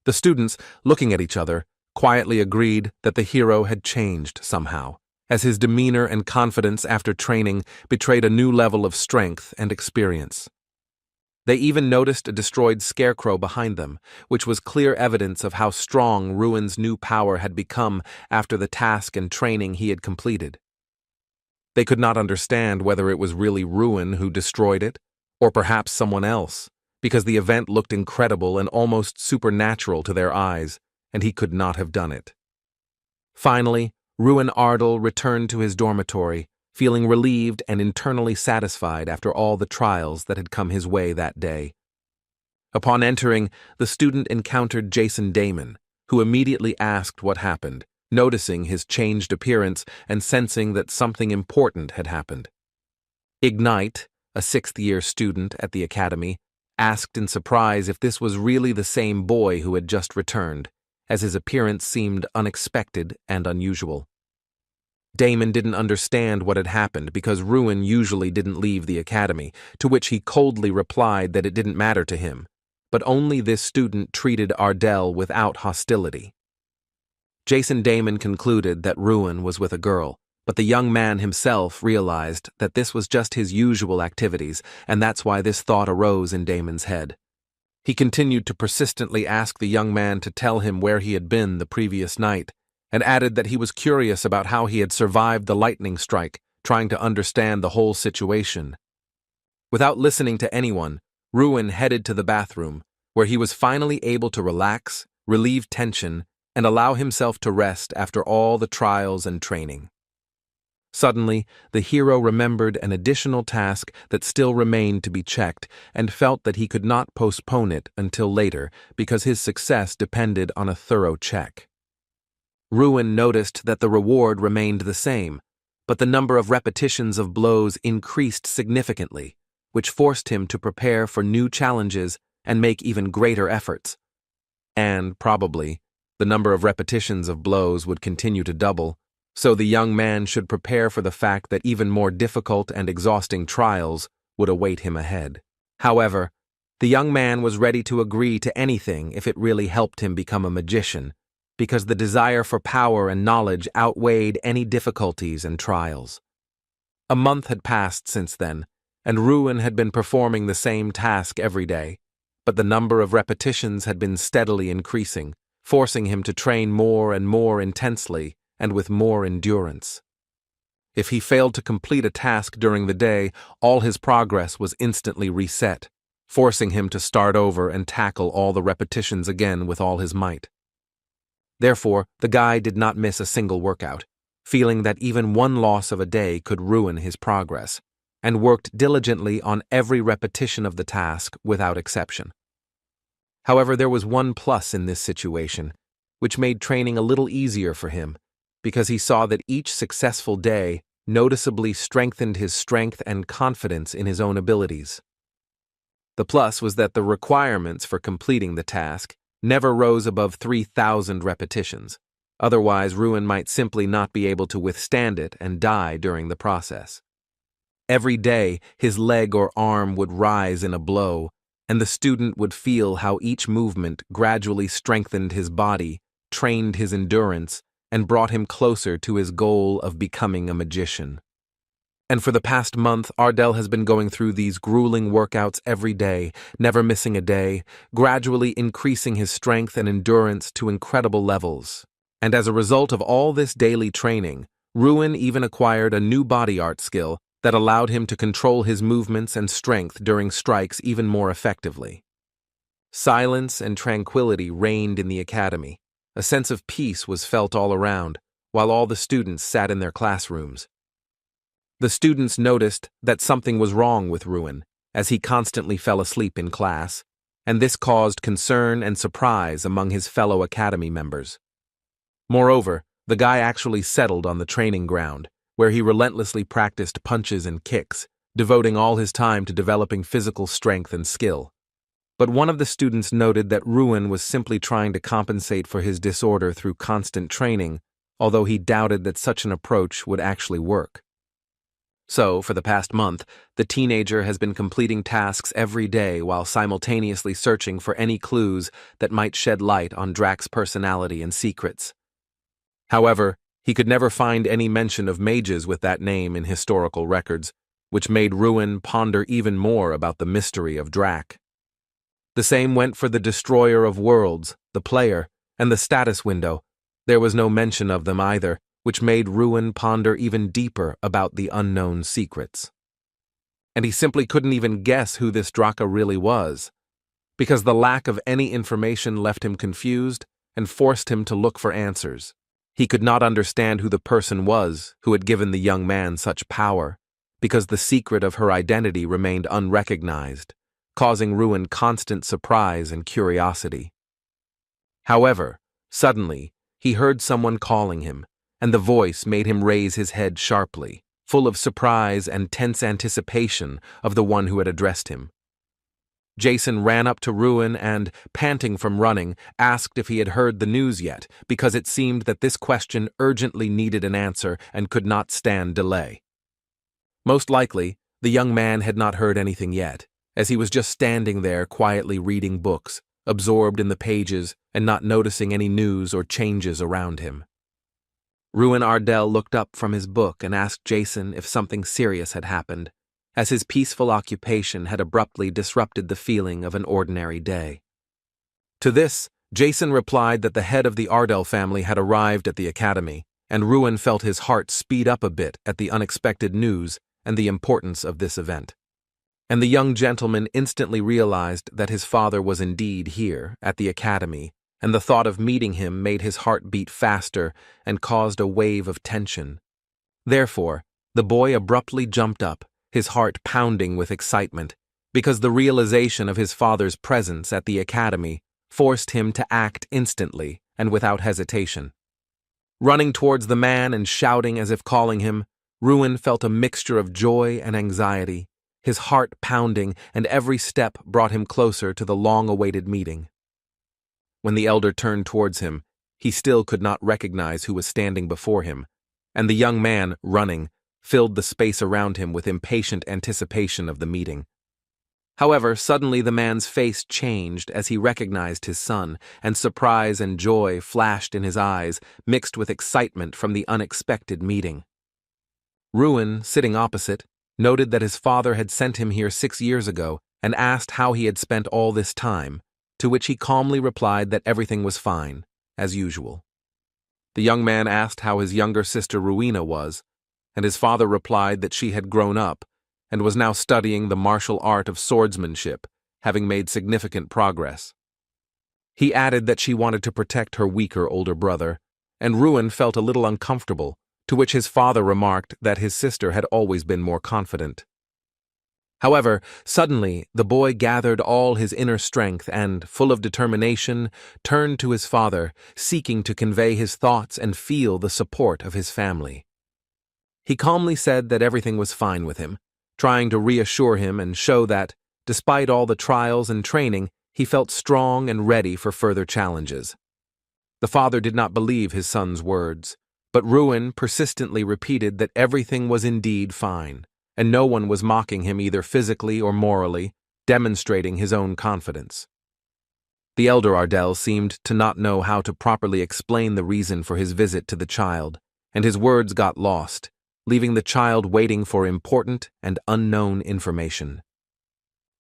S1: The students, looking at each other, quietly agreed that the hero had changed somehow, as his demeanor and confidence after training betrayed a new level of strength and experience. They even noticed a destroyed scarecrow behind them, which was clear evidence of how strong Ruin's new power had become after the task and training he had completed. They could not understand whether it was really Ruin who destroyed it, or perhaps someone else, because the event looked incredible and almost supernatural to their eyes, and he could not have done it. Finally, Ruin Ardell returned to his dormitory, feeling relieved and internally satisfied after all the trials that had come his way that day. Upon entering, the student encountered Jason Damon, who immediately asked what happened, noticing his changed appearance and sensing that something important had happened. Ignite, a sixth-year student at the academy, asked in surprise if this was really the same boy who had just returned, as his appearance seemed unexpected and unusual. Damon didn't understand what had happened because Ruin usually didn't leave the academy, to which he coldly replied that it didn't matter to him, but only this student treated Ardell without hostility. Jason Damon concluded that Ruin was with a girl, but the young man himself realized that this was just his usual activities, and that's why this thought arose in Damon's head. He continued to persistently ask the young man to tell him where he had been the previous night, and added that he was curious about how he had survived the lightning strike, trying to understand the whole situation. Without listening to anyone, Ruin headed to the bathroom, where he was finally able to relax, relieve tension, and allow himself to rest after all the trials and training. Suddenly, the hero remembered an additional task that still remained to be checked and felt that he could not postpone it until later because his success depended on a thorough check. Ruin noticed that the reward remained the same, but the number of repetitions of blows increased significantly, which forced him to prepare for new challenges and make even greater efforts. And, probably, the number of repetitions of blows would continue to double, so the young man should prepare for the fact that even more difficult and exhausting trials would await him ahead. However, the young man was ready to agree to anything if it really helped him become a magician, because the desire for power and knowledge outweighed any difficulties and trials. A month had passed since then, and Ruin had been performing the same task every day, but the number of repetitions had been steadily increasing, forcing him to train more and more intensely and with more endurance. If he failed to complete a task during the day, all his progress was instantly reset, forcing him to start over and tackle all the repetitions again with all his might. Therefore, the guy did not miss a single workout, feeling that even one loss of a day could ruin his progress, and worked diligently on every repetition of the task without exception. However, there was one plus in this situation, which made training a little easier for him, because he saw that each successful day noticeably strengthened his strength and confidence in his own abilities. The plus was that the requirements for completing the task never rose above 3,000 repetitions. Otherwise, Ruin might simply not be able to withstand it and die during the process. Every day, his leg or arm would rise in a blow, and the student would feel how each movement gradually strengthened his body, trained his endurance, and brought him closer to his goal of becoming a magician. And for the past month, Ardell has been going through these grueling workouts every day, never missing a day, gradually increasing his strength and endurance to incredible levels. And as a result of all this daily training, Ruin even acquired a new body art skill that allowed him to control his movements and strength during strikes even more effectively. Silence and tranquility reigned in the academy. A sense of peace was felt all around, while all the students sat in their classrooms. The students noticed that something was wrong with Ruin, as he constantly fell asleep in class, and this caused concern and surprise among his fellow academy members. Moreover, the guy actually settled on the training ground, where he relentlessly practiced punches and kicks, devoting all his time to developing physical strength and skill. But one of the students noted that Ruin was simply trying to compensate for his disorder through constant training, although he doubted that such an approach would actually work. So, for the past month, the teenager has been completing tasks every day while simultaneously searching for any clues that might shed light on Drax's personality and secrets. However, he could never find any mention of mages with that name in historical records, which made Ruin ponder even more about the mystery of Drax. The same went for the Destroyer of Worlds, the player, and the status window. There was no mention of them either, which made Ruin ponder even deeper about the unknown secrets. And he simply couldn't even guess who this Draka really was, because the lack of any information left him confused and forced him to look for answers. He could not understand who the person was who had given the young man such power, because the secret of her identity remained unrecognized, causing Ruin constant surprise and curiosity. However, suddenly, he heard someone calling him, and the voice made him raise his head sharply, full of surprise and tense anticipation of the one who had addressed him. Jason ran up to Ruin and, panting from running, asked if he had heard the news yet, because it seemed that this question urgently needed an answer and could not stand delay. Most likely, the young man had not heard anything yet, as he was just standing there quietly reading books, absorbed in the pages and not noticing any news or changes around him. Ruin Ardell looked up from his book and asked Jason if something serious had happened, as his peaceful occupation had abruptly disrupted the feeling of an ordinary day. To this, Jason replied that the head of the Ardell family had arrived at the academy, and Ruin felt his heart speed up a bit at the unexpected news and the importance of this event. And the young gentleman instantly realized that his father was indeed here, at the academy, and the thought of meeting him made his heart beat faster and caused a wave of tension. Therefore, the boy abruptly jumped up, his heart pounding with excitement, because the realization of his father's presence at the academy forced him to act instantly and without hesitation. Running towards the man and shouting as if calling him, Ruin felt a mixture of joy and anxiety, his heart pounding, and every step brought him closer to the long-awaited meeting. When the elder turned towards him, he still could not recognize who was standing before him, and the young man, running, filled the space around him with impatient anticipation of the meeting. However, suddenly the man's face changed as he recognized his son, and surprise and joy flashed in his eyes, mixed with excitement from the unexpected meeting. Ruin, sitting opposite, noted that his father had sent him here 6 years ago and asked how he had spent all this time, to which he calmly replied that everything was fine, as usual. The young man asked how his younger sister Ruina was, and his father replied that she had grown up and was now studying the martial art of swordsmanship, having made significant progress. He added that she wanted to protect her weaker older brother, and Ruin felt a little uncomfortable, to which his father remarked that his sister had always been more confident. However, suddenly the boy gathered all his inner strength and, full of determination, turned to his father, seeking to convey his thoughts and feel the support of his family. He calmly said that everything was fine with him, trying to reassure him and show that, despite all the trials and training, he felt strong and ready for further challenges. The father did not believe his son's words, but Ruin persistently repeated that everything was indeed fine, and no one was mocking him either physically or morally, demonstrating his own confidence. The elder Ardell seemed to not know how to properly explain the reason for his visit to the child, and his words got lost, leaving the child waiting for important and unknown information.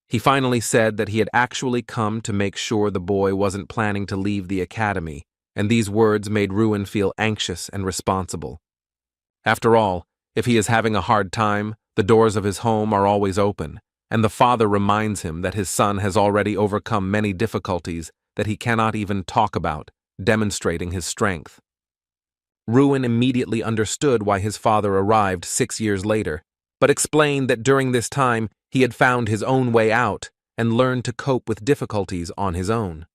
S1: He finally said that he had actually come to make sure the boy wasn't planning to leave the academy, and these words made Ruin feel anxious and responsible. After all, if he is having a hard time, the doors of his home are always open, and the father reminds him that his son has already overcome many difficulties that he cannot even talk about, demonstrating his strength. Ruin immediately understood why his father arrived 6 years later, but explained that during this time he had found his own way out and learned to cope with difficulties on his own.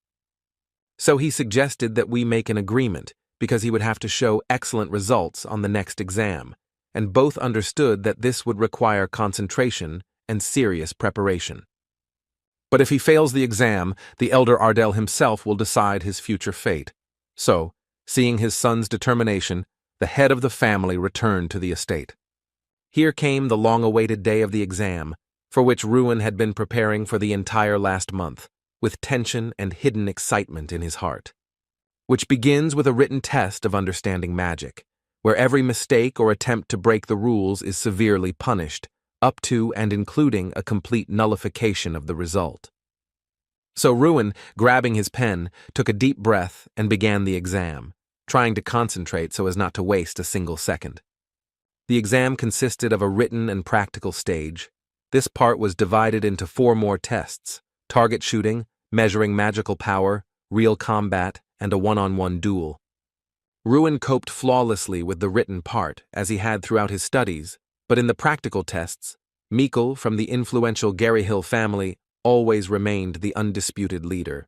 S1: So he suggested that we make an agreement, because he would have to show excellent results on the next exam, and both understood that this would require concentration and serious preparation. But if he fails the exam, the elder Ardell himself will decide his future fate. So, seeing his son's determination, the head of the family returned to the estate. Here came the long-awaited day of the exam, for which Ruin had been preparing for the entire last month, with tension and hidden excitement in his heart. Which begins with a written test of understanding magic, where every mistake or attempt to break the rules is severely punished, up to and including a complete nullification of the result. So Ruin, grabbing his pen, took a deep breath and began the exam, trying to concentrate so as not to waste a single second. The exam consisted of a written and practical stage. This part was divided into 4 more tests: target shooting, measuring magical power, real combat, and a one-on-one duel. Ruin coped flawlessly with the written part, as he had throughout his studies, but in the practical tests, Mikkel from the influential Garyhill family always remained the undisputed leader.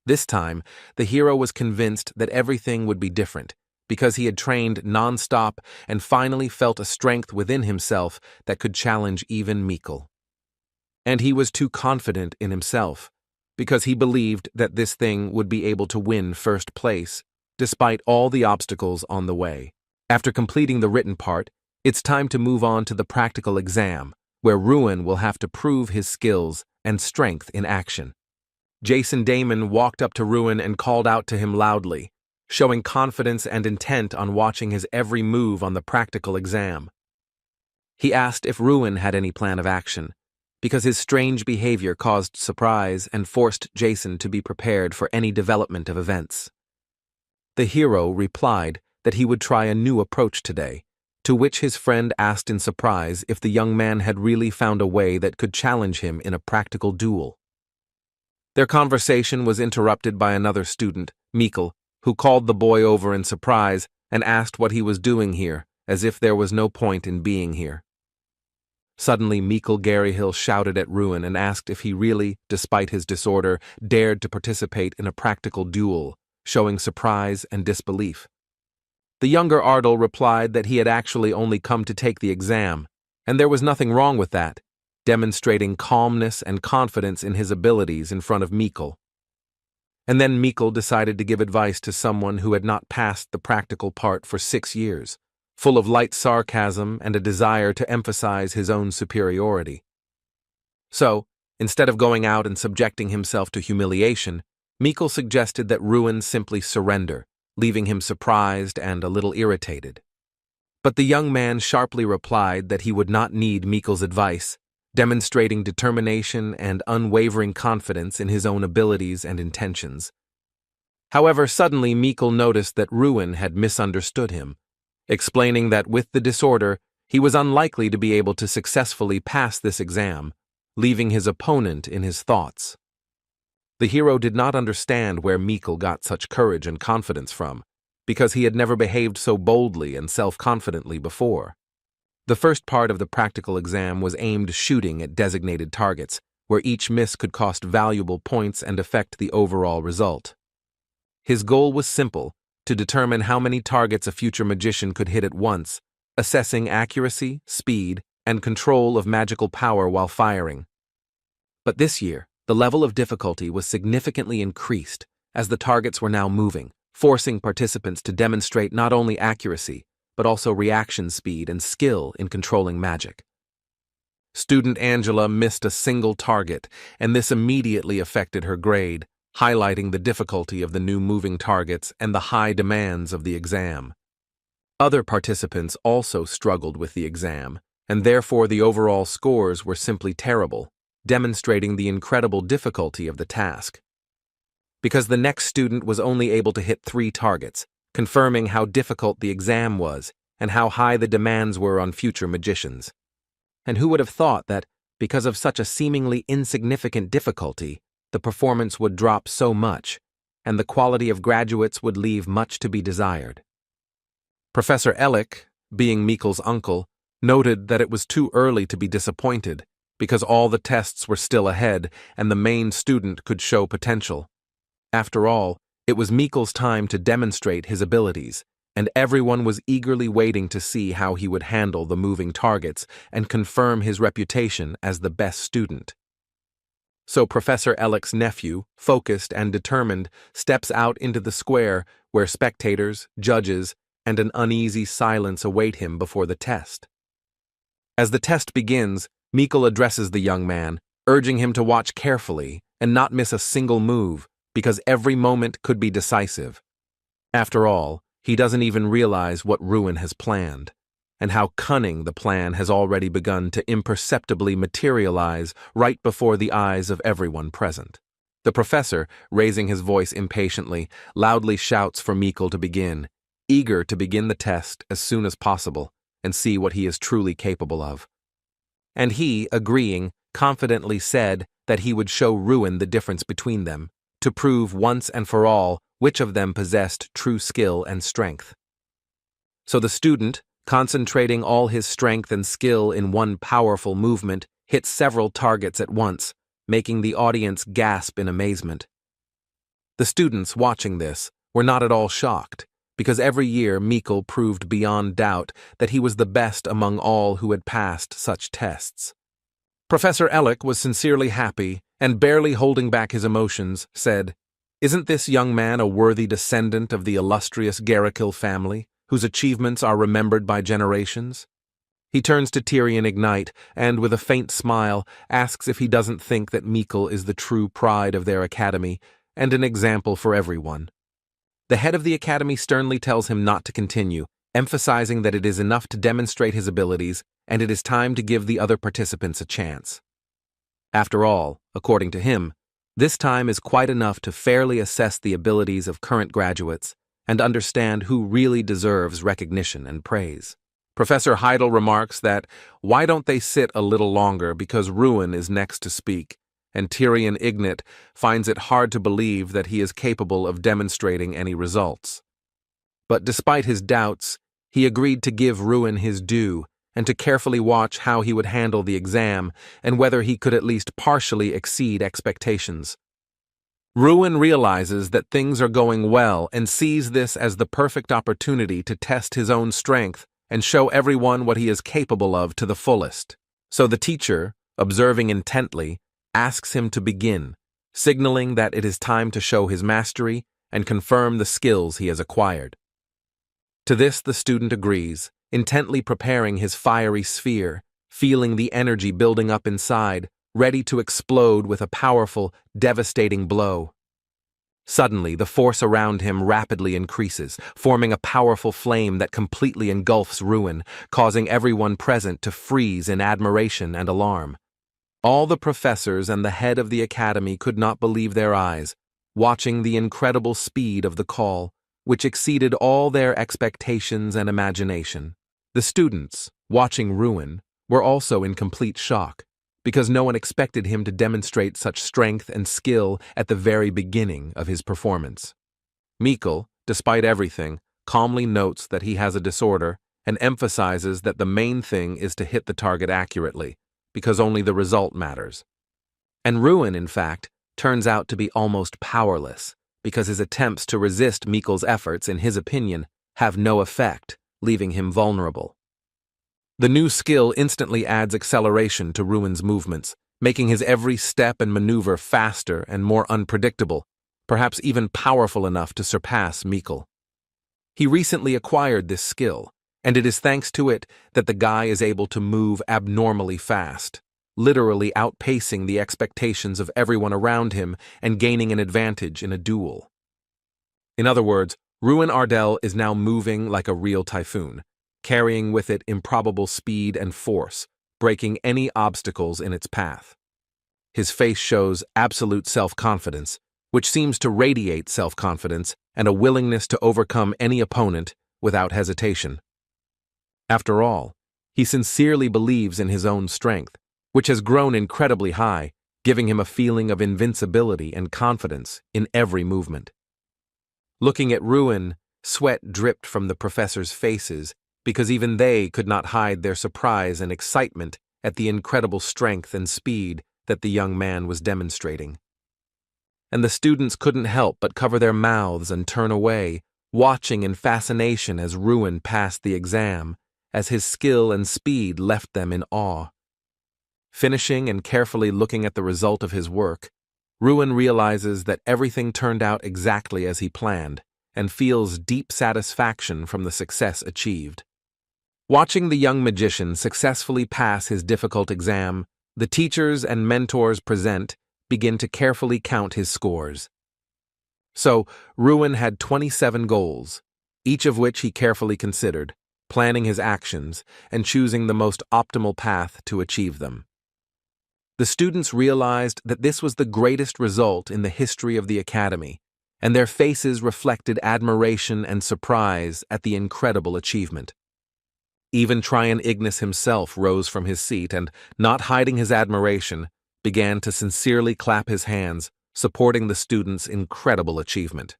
S1: This time, the hero was convinced that everything would be different, because he had trained non-stop and finally felt a strength within himself that could challenge even Mikkel. And he was too confident in himself, because he believed that this thing would be able to win first place, despite all the obstacles on the way. After completing the written part, it's time to move on to the practical exam, where Ruin will have to prove his skills and strength in action. Jason Damon walked up to Ruin and called out to him loudly, showing confidence and intent on watching his every move on the practical exam. He asked if Ruin had any plan of action, because his strange behavior caused surprise and forced Jason to be prepared for any development of events. The hero replied that he would try a new approach today, to which his friend asked in surprise if the young man had really found a way that could challenge him in a practical duel. Their conversation was interrupted by another student, Mikkel, who called the boy over in surprise and asked what he was doing here, as if there was no point in being here. Suddenly, Mikkel Garyhill shouted at Ruin and asked if he really, despite his disorder, dared to participate in a practical duel, showing surprise and disbelief. The younger Ardell replied that he had actually only come to take the exam, and there was nothing wrong with that, demonstrating calmness and confidence in his abilities in front of Mikkel. And then Mikkel decided to give advice to someone who had not passed the practical part for 6 years, full of light sarcasm and a desire to emphasize his own superiority. So, instead of going out and subjecting himself to humiliation, Mikkel suggested that Ruin simply surrender, leaving him surprised and a little irritated. But the young man sharply replied that he would not need Mikkel's advice, demonstrating determination and unwavering confidence in his own abilities and intentions. However, suddenly Mikkel noticed that Ruin had misunderstood him, explaining that with the disorder, he was unlikely to be able to successfully pass this exam, leaving his opponent in his thoughts. The hero did not understand where Mikkel got such courage and confidence from, because he had never behaved so boldly and self-confidently before. The first part of the practical exam was aimed shooting at designated targets, where each miss could cost valuable points and affect the overall result. His goal was simple, to determine how many targets a future magician could hit at once, assessing accuracy, speed, and control of magical power while firing. But this year, the level of difficulty was significantly increased, as the targets were now moving, forcing participants to demonstrate not only accuracy, but also reaction speed and skill in controlling magic. Student Angela missed a single target, and this immediately affected her grade, highlighting the difficulty of the new moving targets and the high demands of the exam. Other participants also struggled with the exam, and therefore the overall scores were simply terrible, demonstrating the incredible difficulty of the task. Because the next student was only able to hit 3 targets, confirming how difficult the exam was and how high the demands were on future magicians. And who would have thought that, because of such a seemingly insignificant difficulty, the performance would drop so much, and the quality of graduates would leave much to be desired. Professor Ellick, being Mikkel's uncle, noted that it was too early to be disappointed, because all the tests were still ahead and the main student could show potential. After all, it was Mikkel's time to demonstrate his abilities, and everyone was eagerly waiting to see how he would handle the moving targets and confirm his reputation as the best student. So Professor Ellick's nephew, focused and determined, steps out into the square where spectators, judges, and an uneasy silence await him before the test. As the test begins, Mikkel addresses the young man, urging him to watch carefully and not miss a single move, because every moment could be decisive. After all, he doesn't even realize what Ruin has planned, and how cunning the plan has already begun to imperceptibly materialize right before the eyes of everyone present. The professor, raising his voice impatiently, loudly shouts for Mikkel to begin, eager to begin the test as soon as possible and see what he is truly capable of. And he, agreeing, confidently said that he would show Ruin the difference between them, to prove once and for all which of them possessed true skill and strength. So the student, concentrating all his strength and skill in one powerful movement, hit several targets at once, making the audience gasp in amazement. The students watching this were not at all shocked, because every year Mikkel proved beyond doubt that he was the best among all who had passed such tests. Professor Ellick was sincerely happy and, barely holding back his emotions, said, "Isn't this young man a worthy descendant of the illustrious Garyhill family, whose achievements are remembered by generations?" He turns to Tyrion Ignite and, with a faint smile, asks if he doesn't think that Mikkel is the true pride of their academy and an example for everyone. The head of the academy sternly tells him not to continue, emphasizing that it is enough to demonstrate his abilities and it is time to give the other participants a chance. After all, according to him, this time is quite enough to fairly assess the abilities of current graduates and understand who really deserves recognition and praise. Professor Heidel remarks that, why don't they sit a little longer because Ruin is next to speak, and Tyrion Ignite finds it hard to believe that he is capable of demonstrating any results. But despite his doubts, he agreed to give Ruin his due and to carefully watch how he would handle the exam and whether he could at least partially exceed expectations. Ruin realizes that things are going well and sees this as the perfect opportunity to test his own strength and show everyone what he is capable of to the fullest. So the teacher, observing intently, asks him to begin, signaling that it is time to show his mastery and confirm the skills he has acquired. To this the student agrees, intently preparing his fiery sphere, feeling the energy building up inside, ready to explode with a powerful, devastating blow. Suddenly, the force around him rapidly increases, forming a powerful flame that completely engulfs Ruin, causing everyone present to freeze in admiration and alarm. All the professors and the head of the academy could not believe their eyes, watching the incredible speed of the call, which exceeded all their expectations and imagination. The students, watching Ruin, were also in complete shock, because no one expected him to demonstrate such strength and skill at the very beginning of his performance. Mikkel, despite everything, calmly notes that he has a disorder and emphasizes that the main thing is to hit the target accurately, because only the result matters. And Ruin, in fact, turns out to be almost powerless, because his attempts to resist Mikkel's efforts, in his opinion, have no effect, leaving him vulnerable. The new skill instantly adds acceleration to Ruin's movements, making his every step and maneuver faster and more unpredictable, perhaps even powerful enough to surpass Mikkel. He recently acquired this skill, and it is thanks to it that the guy is able to move abnormally fast, literally outpacing the expectations of everyone around him and gaining an advantage in a duel. In other words, Ruin Ardell is now moving like a real typhoon, carrying with it improbable speed and force, breaking any obstacles in its path. His face shows absolute self-confidence, which seems to radiate self-confidence and a willingness to overcome any opponent without hesitation. After all, he sincerely believes in his own strength, which has grown incredibly high, giving him a feeling of invincibility and confidence in every movement. Looking at Ruin, sweat dripped from the professors' faces because even they could not hide their surprise and excitement at the incredible strength and speed that the young man was demonstrating. And the students couldn't help but cover their mouths and turn away, watching in fascination as Ruin passed the exam, as his skill and speed left them in awe. Finishing and carefully looking at the result of his work, Ruin realizes that everything turned out exactly as he planned and feels deep satisfaction from the success achieved. Watching the young magician successfully pass his difficult exam, the teachers and mentors present begin to carefully count his scores. So, Ruin had 27 goals, each of which he carefully considered, planning his actions and choosing the most optimal path to achieve them. The students realized that this was the greatest result in the history of the academy, and their faces reflected admiration and surprise at the incredible achievement. Even Tryon Ignis himself rose from his seat and, not hiding his admiration, began to sincerely clap his hands, supporting the students' incredible achievement.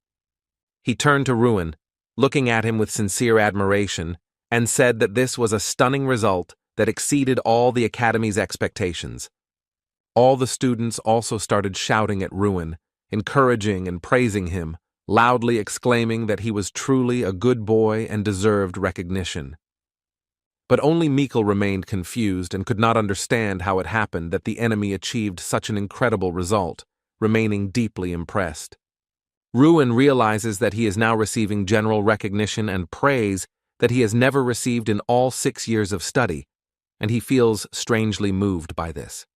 S1: He turned to Ruin, looking at him with sincere admiration, and said that this was a stunning result that exceeded all the academy's expectations. All the students also started shouting at Ruin, encouraging and praising him, loudly exclaiming that he was truly a good boy and deserved recognition. But only Mikkel remained confused and could not understand how it happened that the enemy achieved such an incredible result, remaining deeply impressed. Ruin realizes that he is now receiving general recognition and praise that he has never received in all 6 years of study, and he feels strangely moved by this.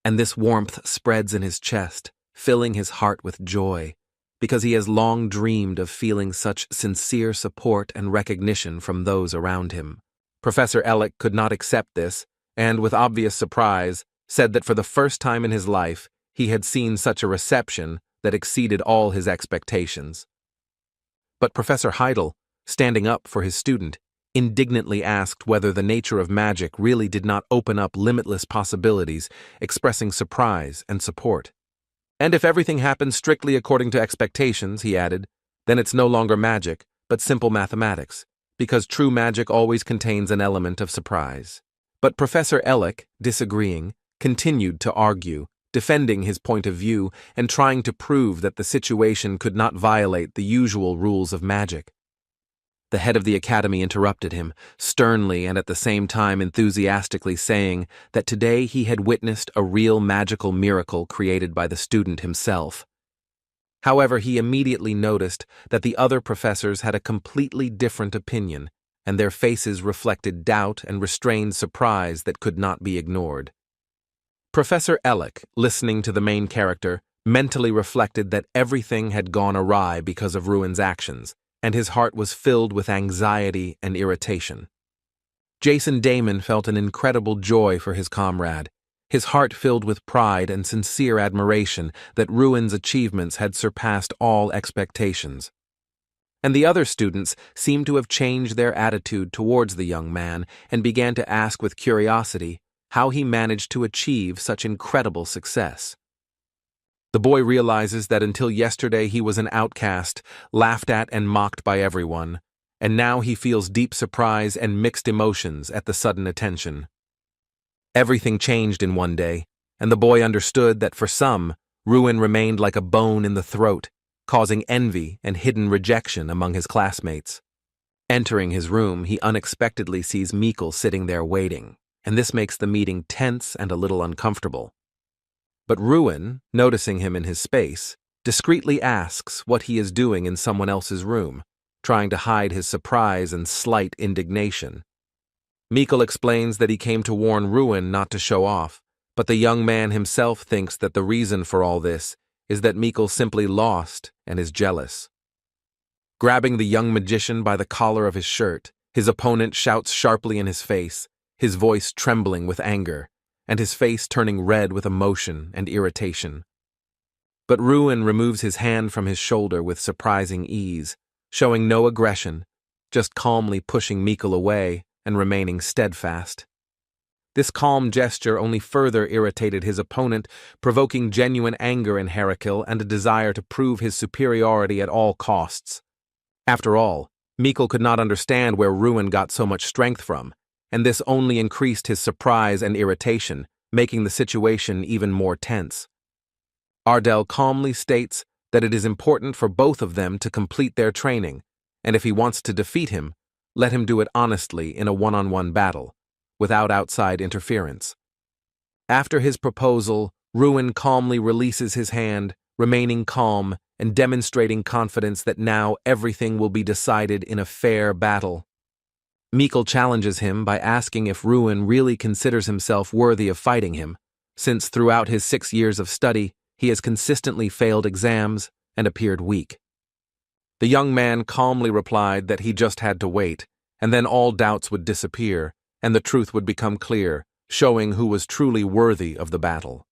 S1: And this warmth spreads in his chest, filling his heart with joy, because he has long dreamed of feeling such sincere support and recognition from those around him. Professor Ellick could not accept this, and with obvious surprise, said that for the first time in his life, he had seen such a reception that exceeded all his expectations. But Professor Heidel, standing up for his student, indignantly asked whether the nature of magic really did not open up limitless possibilities, expressing surprise and support. And if everything happens strictly according to expectations, he added, then it's no longer magic, but simple mathematics, because true magic always contains an element of surprise. But Professor Ellick, disagreeing, continued to argue, defending his point of view and trying to prove that the situation could not violate the usual rules of magic. The head of the academy interrupted him, sternly and at the same time enthusiastically saying that today he had witnessed a real magical miracle created by the student himself. However, he immediately noticed that the other professors had a completely different opinion, and their faces reflected doubt and restrained surprise that could not be ignored. Professor Ellick, listening to the main character, mentally reflected that everything had gone awry because of Ruin's actions, and his heart was filled with anxiety and irritation. Jason Damon felt an incredible joy for his comrade, his heart filled with pride and sincere admiration that Ruin's achievements had surpassed all expectations. And the other students seemed to have changed their attitude towards the young man and began to ask with curiosity how he managed to achieve such incredible success. The boy realizes that until yesterday he was an outcast, laughed at and mocked by everyone, and now he feels deep surprise and mixed emotions at the sudden attention. Everything changed in one day, and the boy understood that for some, Ruin remained like a bone in the throat, causing envy and hidden rejection among his classmates. Entering his room, he unexpectedly sees Mikkel sitting there waiting, and this makes the meeting tense and a little uncomfortable. But Ruin, noticing him in his space, discreetly asks what he is doing in someone else's room, trying to hide his surprise and slight indignation. Mikkel explains that he came to warn Ruin not to show off, but the young man himself thinks that the reason for all this is that Mikkel simply lost and is jealous. Grabbing the young magician by the collar of his shirt, his opponent shouts sharply in his face, his voice trembling with anger, and his face turning red with emotion and irritation. But Ruin removes his hand from his shoulder with surprising ease, showing no aggression, just calmly pushing Mikkel away and remaining steadfast. This calm gesture only further irritated his opponent, provoking genuine anger in Heracles and a desire to prove his superiority at all costs. After all, Mikkel could not understand where Ruin got so much strength from, and this only increased his surprise and irritation, making the situation even more tense. Ardell calmly states that it is important for both of them to complete their training, and if he wants to defeat him, let him do it honestly in a one-on-one battle, without outside interference. After his proposal, Ruin calmly releases his hand, remaining calm and demonstrating confidence that now everything will be decided in a fair battle. Mikkel challenges him by asking if Ruin really considers himself worthy of fighting him, since throughout his 6 years of study, he has consistently failed exams and appeared weak. The young man calmly replied that he just had to wait, and then all doubts would disappear, and the truth would become clear, showing who was truly worthy of the battle.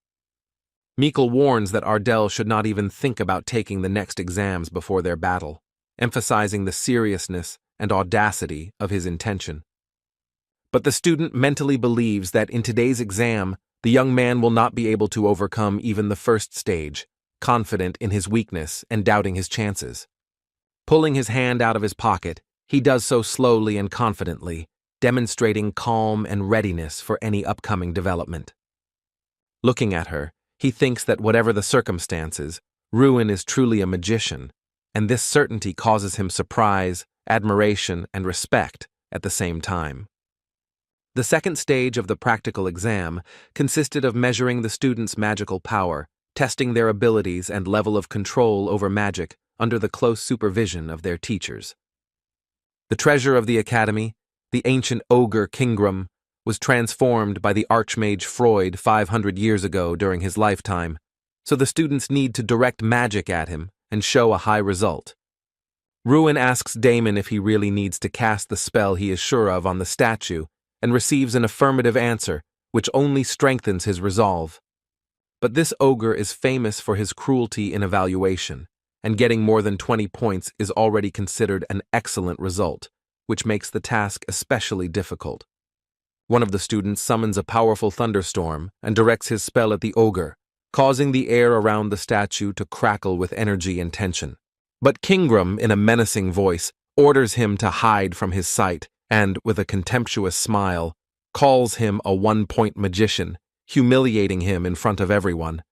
S1: Mikkel warns that Ardell should not even think about taking the next exams before their battle, emphasizing the seriousness and audacity of his intention. But the student mentally believes that in today's exam, the young man will not be able to overcome even the first stage, confident in his weakness and doubting his chances. Pulling his hand out of his pocket, he does so slowly and confidently, demonstrating calm and readiness for any upcoming development. Looking at her, he thinks that whatever the circumstances, Ruin is truly a magician, and this certainty causes him surprise, admiration, and respect at the same time. The second stage of the practical exam consisted of measuring the students' magical power, testing their abilities and level of control over magic under the close supervision of their teachers. The treasure of the academy, the ancient ogre Kingram, was transformed by the Archmage Freud 500 years ago during his lifetime, so the students need to direct magic at him and show a high result. Ruin asks Damon if he really needs to cast the spell he is sure of on the statue and receives an affirmative answer, which only strengthens his resolve. But this ogre is famous for his cruelty in evaluation, and getting more than 20 points is already considered an excellent result, which makes the task especially difficult. One of the students summons a powerful thunderstorm and directs his spell at the ogre, causing the air around the statue to crackle with energy and tension. But Kingram, in a menacing voice, orders him to hide from his sight and, with a contemptuous smile, calls him a one-point magician, humiliating him in front of everyone.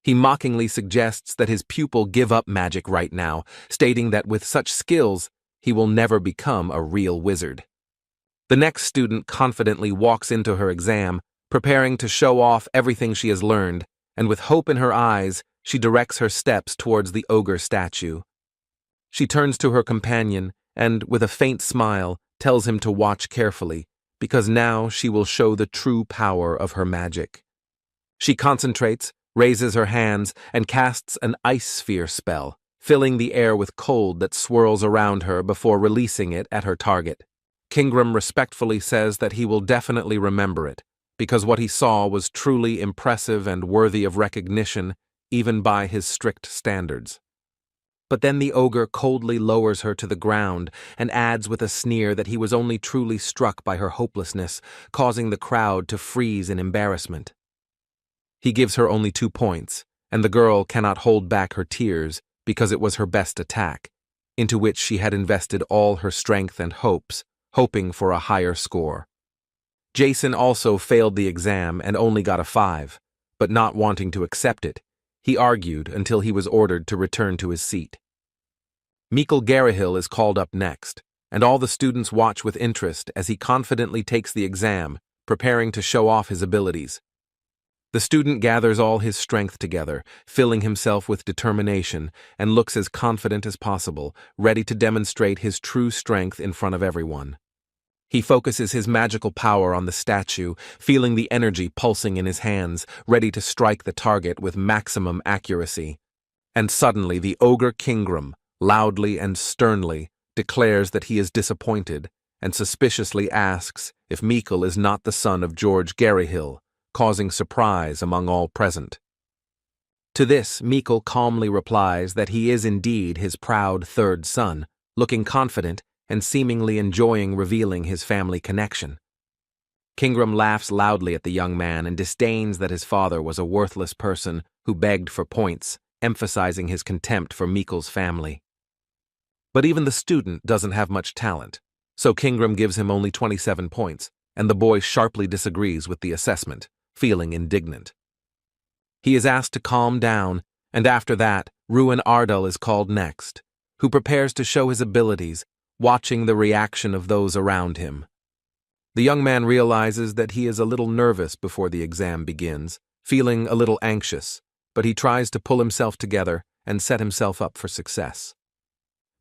S1: He mockingly suggests that his pupil give up magic right now, stating that with such skills, he will never become a real wizard. The next student confidently walks into her exam, preparing to show off everything she has learned, and with hope in her eyes, she directs her steps towards the ogre statue. She turns to her companion and, with a faint smile, tells him to watch carefully, because now she will show the true power of her magic. She concentrates, raises her hands, and casts an ice sphere spell, filling the air with cold that swirls around her before releasing it at her target. Kingram respectfully says that he will definitely remember it, because what he saw was truly impressive and worthy of recognition, even by his strict standards. But then the ogre coldly lowers her to the ground and adds with a sneer that he was only truly struck by her hopelessness, causing the crowd to freeze in embarrassment. He gives her only 2 points, and the girl cannot hold back her tears because it was her best attack, into which she had invested all her strength and hopes, hoping for a higher score. Jason also failed the exam and only got a 5, but not wanting to accept it, he argued until he was ordered to return to his seat. Mikkel Garahill is called up next, and all the students watch with interest as he confidently takes the exam, preparing to show off his abilities. The student gathers all his strength together, filling himself with determination, and looks as confident as possible, ready to demonstrate his true strength in front of everyone. He focuses his magical power on the statue, feeling the energy pulsing in his hands, ready to strike the target with maximum accuracy. And suddenly the ogre Kingram, loudly and sternly, declares that he is disappointed, and suspiciously asks if Mikkel is not the son of George Garahill, causing surprise among all present. To this, Mikkel calmly replies that he is indeed his proud third son, looking confident and seemingly enjoying revealing his family connection. Kingram laughs loudly at the young man and disdains that his father was a worthless person who begged for points, emphasizing his contempt for Mikkel's family. But even the student doesn't have much talent, so Kingram gives him only 27 points, and the boy sharply disagrees with the assessment, feeling indignant. He is asked to calm down, and after that, Ruin Ardell is called next, who prepares to show his abilities, watching the reaction of those around him. The young man realizes that he is a little nervous before the exam begins, feeling a little anxious, but he tries to pull himself together and set himself up for success.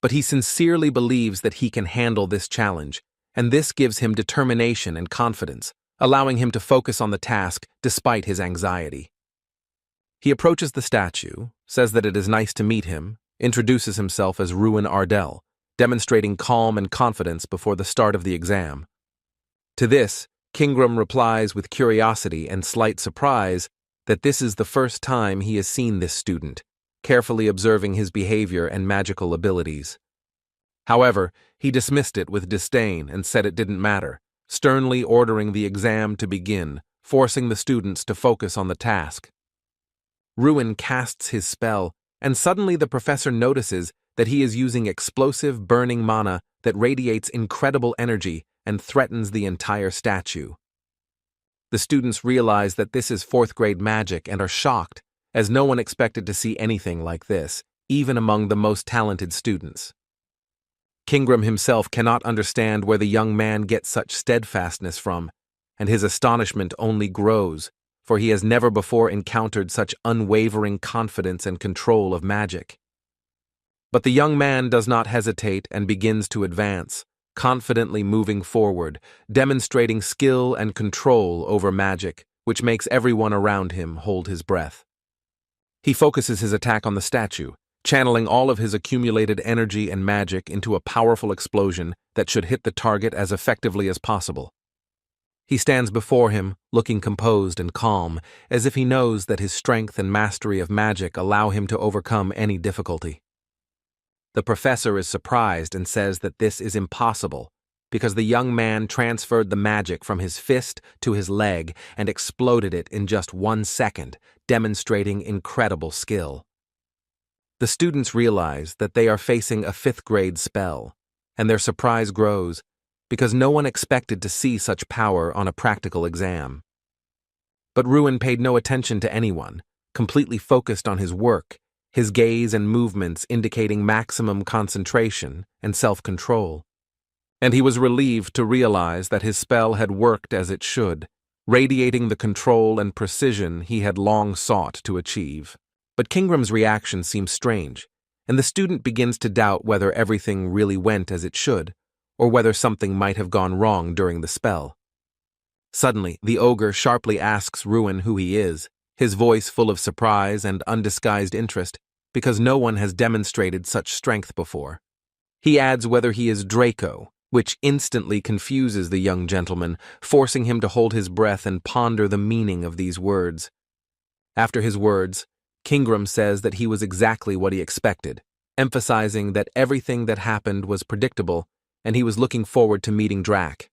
S1: But he sincerely believes that he can handle this challenge, and this gives him determination and confidence, allowing him to focus on the task despite his anxiety. He approaches the statue, says that it is nice to meet him, introduces himself as Ruin Ardell, demonstrating calm and confidence before the start of the exam. To this, Kingram replies with curiosity and slight surprise that this is the first time he has seen this student, carefully observing his behavior and magical abilities. However, he dismissed it with disdain and said it didn't matter, sternly ordering the exam to begin, forcing the students to focus on the task. Ruin casts his spell, and suddenly the professor notices that he is using explosive burning mana that radiates incredible energy and threatens the entire statue. The students realize that this is 4th grade magic and are shocked, as no one expected to see anything like this, even among the most talented students. Kingram himself cannot understand where the young man gets such steadfastness from, and his astonishment only grows, for he has never before encountered such unwavering confidence and control of magic. But the young man does not hesitate and begins to advance, confidently moving forward, demonstrating skill and control over magic, which makes everyone around him hold his breath. He focuses his attack on the statue, channeling all of his accumulated energy and magic into a powerful explosion that should hit the target as effectively as possible. He stands before him, looking composed and calm, as if he knows that his strength and mastery of magic allow him to overcome any difficulty. The professor is surprised and says that this is impossible, because the young man transferred the magic from his fist to his leg and exploded it in just 1 second, demonstrating incredible skill. The students realize that they are facing a 5th-grade spell, and their surprise grows because no one expected to see such power on a practical exam. But Ruin paid no attention to anyone, completely focused on his work, his gaze and movements indicating maximum concentration and self-control. And he was relieved to realize that his spell had worked as it should, radiating the control and precision he had long sought to achieve. But Kingram's reaction seems strange, and the student begins to doubt whether everything really went as it should, or whether something might have gone wrong during the spell. Suddenly, the ogre sharply asks Ruin who he is, his voice full of surprise and undisguised interest, because no one has demonstrated such strength before. He adds whether he is Draco, which instantly confuses the young gentleman, forcing him to hold his breath and ponder the meaning of these words. After his words, Kingram says that he was exactly what he expected, emphasizing that everything that happened was predictable and he was looking forward to meeting Drac.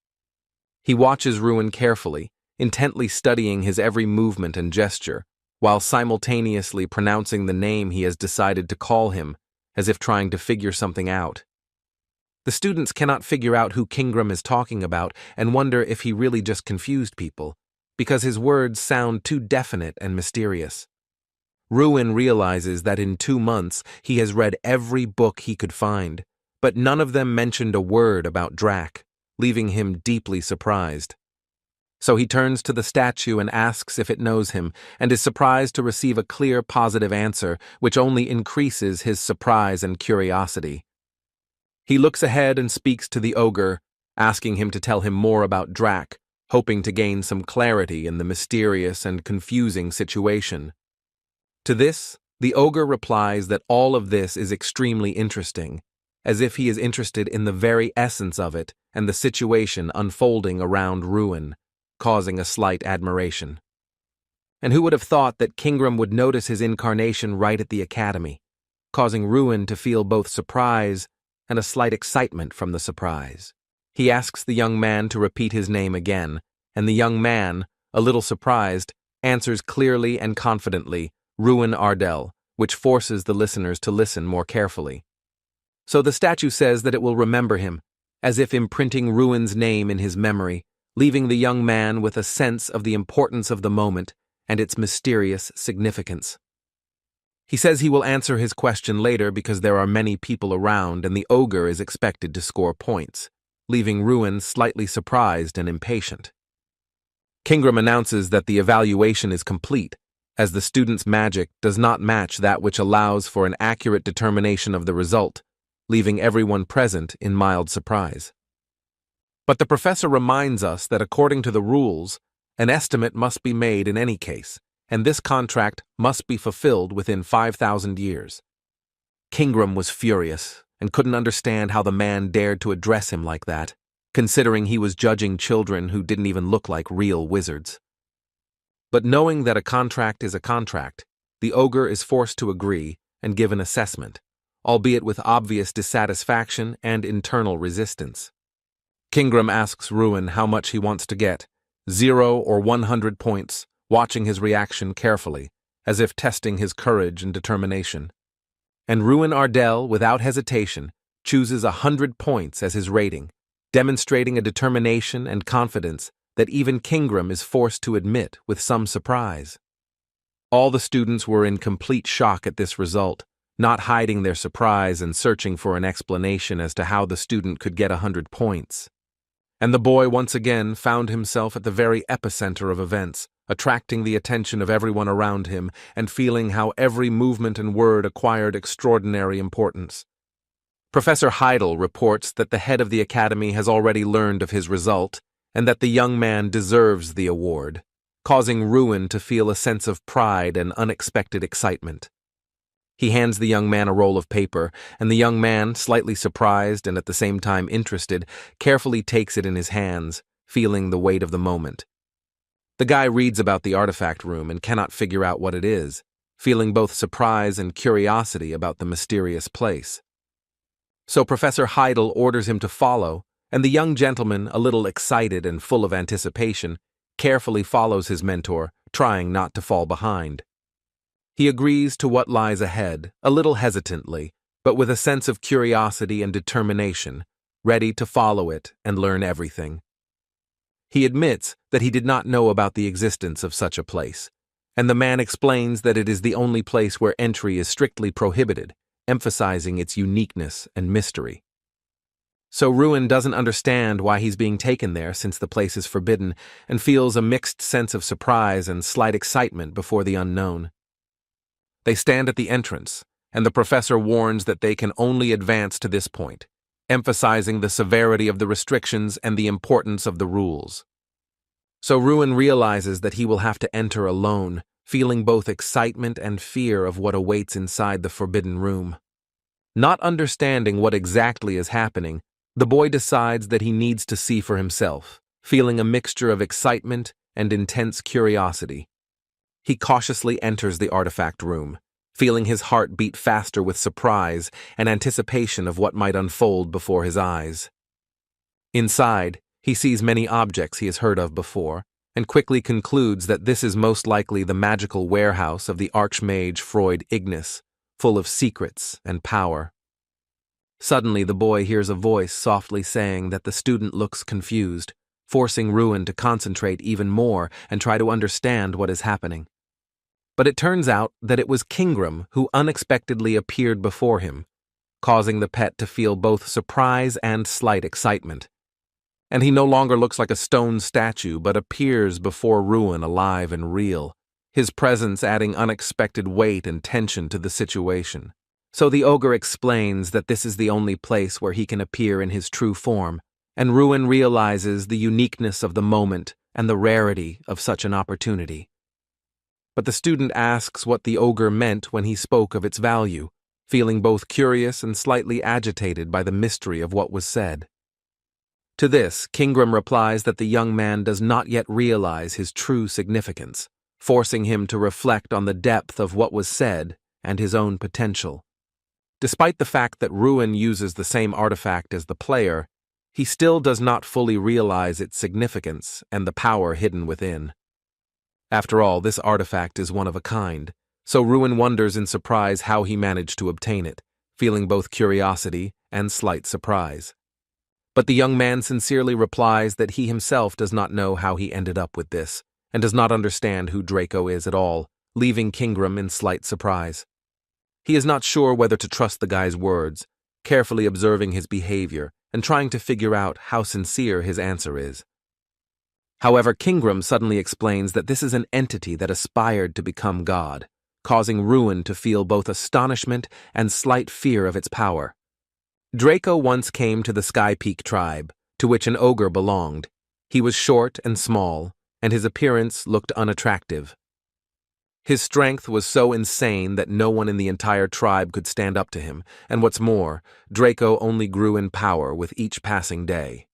S1: He watches Ruin carefully, intently studying his every movement and gesture, while simultaneously pronouncing the name he has decided to call him, as if trying to figure something out. The students cannot figure out who Kingram is talking about and wonder if he really just confused people, because his words sound too definite and mysterious. Ruin realizes that in 2 months he has read every book he could find, but none of them mentioned a word about Drac, leaving him deeply surprised. So he turns to the statue and asks if it knows him, and is surprised to receive a clear, positive answer, which only increases his surprise and curiosity. He looks ahead and speaks to the ogre, asking him to tell him more about Drac, hoping to gain some clarity in the mysterious and confusing situation. To this, the ogre replies that all of this is extremely interesting, as if he is interested in the very essence of it and the situation unfolding around Ruin, causing a slight admiration. And who would have thought that Kingram would notice his incarnation right at the academy, causing Ruin to feel both surprise and a slight excitement from the surprise. He asks the young man to repeat his name again, and the young man, a little surprised, answers clearly and confidently, Ruin Ardell, which forces the listeners to listen more carefully. So the statue says that it will remember him, as if imprinting Ruin's name in his memory, leaving the young man with a sense of the importance of the moment and its mysterious significance. He says he will answer his question later because there are many people around and the ogre is expected to score points, leaving Ruin slightly surprised and impatient. Kingram announces that the evaluation is complete, as the student's magic does not match that which allows for an accurate determination of the result, leaving everyone present in mild surprise. But the professor reminds us that according to the rules, an estimate must be made in any case, and this contract must be fulfilled within 5,000 years. Kingram was furious and couldn't understand how the man dared to address him like that, considering he was judging children who didn't even look like real wizards. But knowing that a contract is a contract, the ogre is forced to agree and give an assessment, albeit with obvious dissatisfaction and internal resistance. Kingram asks Ruin how much he wants to get, 0 or 100 points, watching his reaction carefully, as if testing his courage and determination. And Ruin Ardell, without hesitation, chooses 100 points as his rating, demonstrating a determination and confidence that even Kingram is forced to admit with some surprise. All the students were in complete shock at this result, not hiding their surprise and searching for an explanation as to how the student could get 100 points. And the boy once again found himself at the very epicenter of events, attracting the attention of everyone around him and feeling how every movement and word acquired extraordinary importance. Professor Heidel reports that the head of the academy has already learned of his result and that the young man deserves the award, causing Ruin to feel a sense of pride and unexpected excitement. He hands the young man a roll of paper, and the young man, slightly surprised and at the same time interested, carefully takes it in his hands, feeling the weight of the moment. The guy reads about the artifact room and cannot figure out what it is, feeling both surprise and curiosity about the mysterious place. So Professor Heidel orders him to follow, and the young gentleman, a little excited and full of anticipation, carefully follows his mentor, trying not to fall behind. He agrees to what lies ahead, a little hesitantly, but with a sense of curiosity and determination, ready to follow it and learn everything. He admits that he did not know about the existence of such a place, and the man explains that it is the only place where entry is strictly prohibited, emphasizing its uniqueness and mystery. So Ruin doesn't understand why he's being taken there since the place is forbidden, and feels a mixed sense of surprise and slight excitement before the unknown. They stand at the entrance, and the professor warns that they can only advance to this point, emphasizing the severity of the restrictions and the importance of the rules. So Ruin realizes that he will have to enter alone, feeling both excitement and fear of what awaits inside the forbidden room. Not understanding what exactly is happening, the boy decides that he needs to see for himself, feeling a mixture of excitement and intense curiosity. He cautiously enters the artifact room, feeling his heart beat faster with surprise and anticipation of what might unfold before his eyes. Inside, he sees many objects he has heard of before, and quickly concludes that this is most likely the magical warehouse of the Archmage Freud Ignis, full of secrets and power. Suddenly the boy hears a voice softly saying that the student looks confused, forcing Ruin to concentrate even more and try to understand what is happening. But it turns out that it was Kingram who unexpectedly appeared before him, causing the pet to feel both surprise and slight excitement. And he no longer looks like a stone statue but appears before Ruin alive and real, his presence adding unexpected weight and tension to the situation. So the ogre explains that this is the only place where he can appear in his true form, and Ruin realizes the uniqueness of the moment and the rarity of such an opportunity. But the student asks what the ogre meant when he spoke of its value, feeling both curious and slightly agitated by the mystery of what was said. To this, Kingram replies that the young man does not yet realize his true significance, forcing him to reflect on the depth of what was said and his own potential. Despite the fact that Ruin uses the same artifact as the player, he still does not fully realize its significance and the power hidden within. After all, this artifact is one of a kind, so Ruin wonders in surprise how he managed to obtain it, feeling both curiosity and slight surprise. But the young man sincerely replies that he himself does not know how he ended up with this, and does not understand who Draco is at all, leaving Kingram in slight surprise. He is not sure whether to trust the guy's words, carefully observing his behavior and trying to figure out how sincere his answer is. However, Kingram suddenly explains that this is an entity that aspired to become God, causing Ruin to feel both astonishment and slight fear of its power. Draco once came to the Sky Peak tribe, to which an ogre belonged. He was short and small, and his appearance looked unattractive. His strength was so insane that no one in the entire tribe could stand up to him, and what's more, Draco only grew in power with each passing day.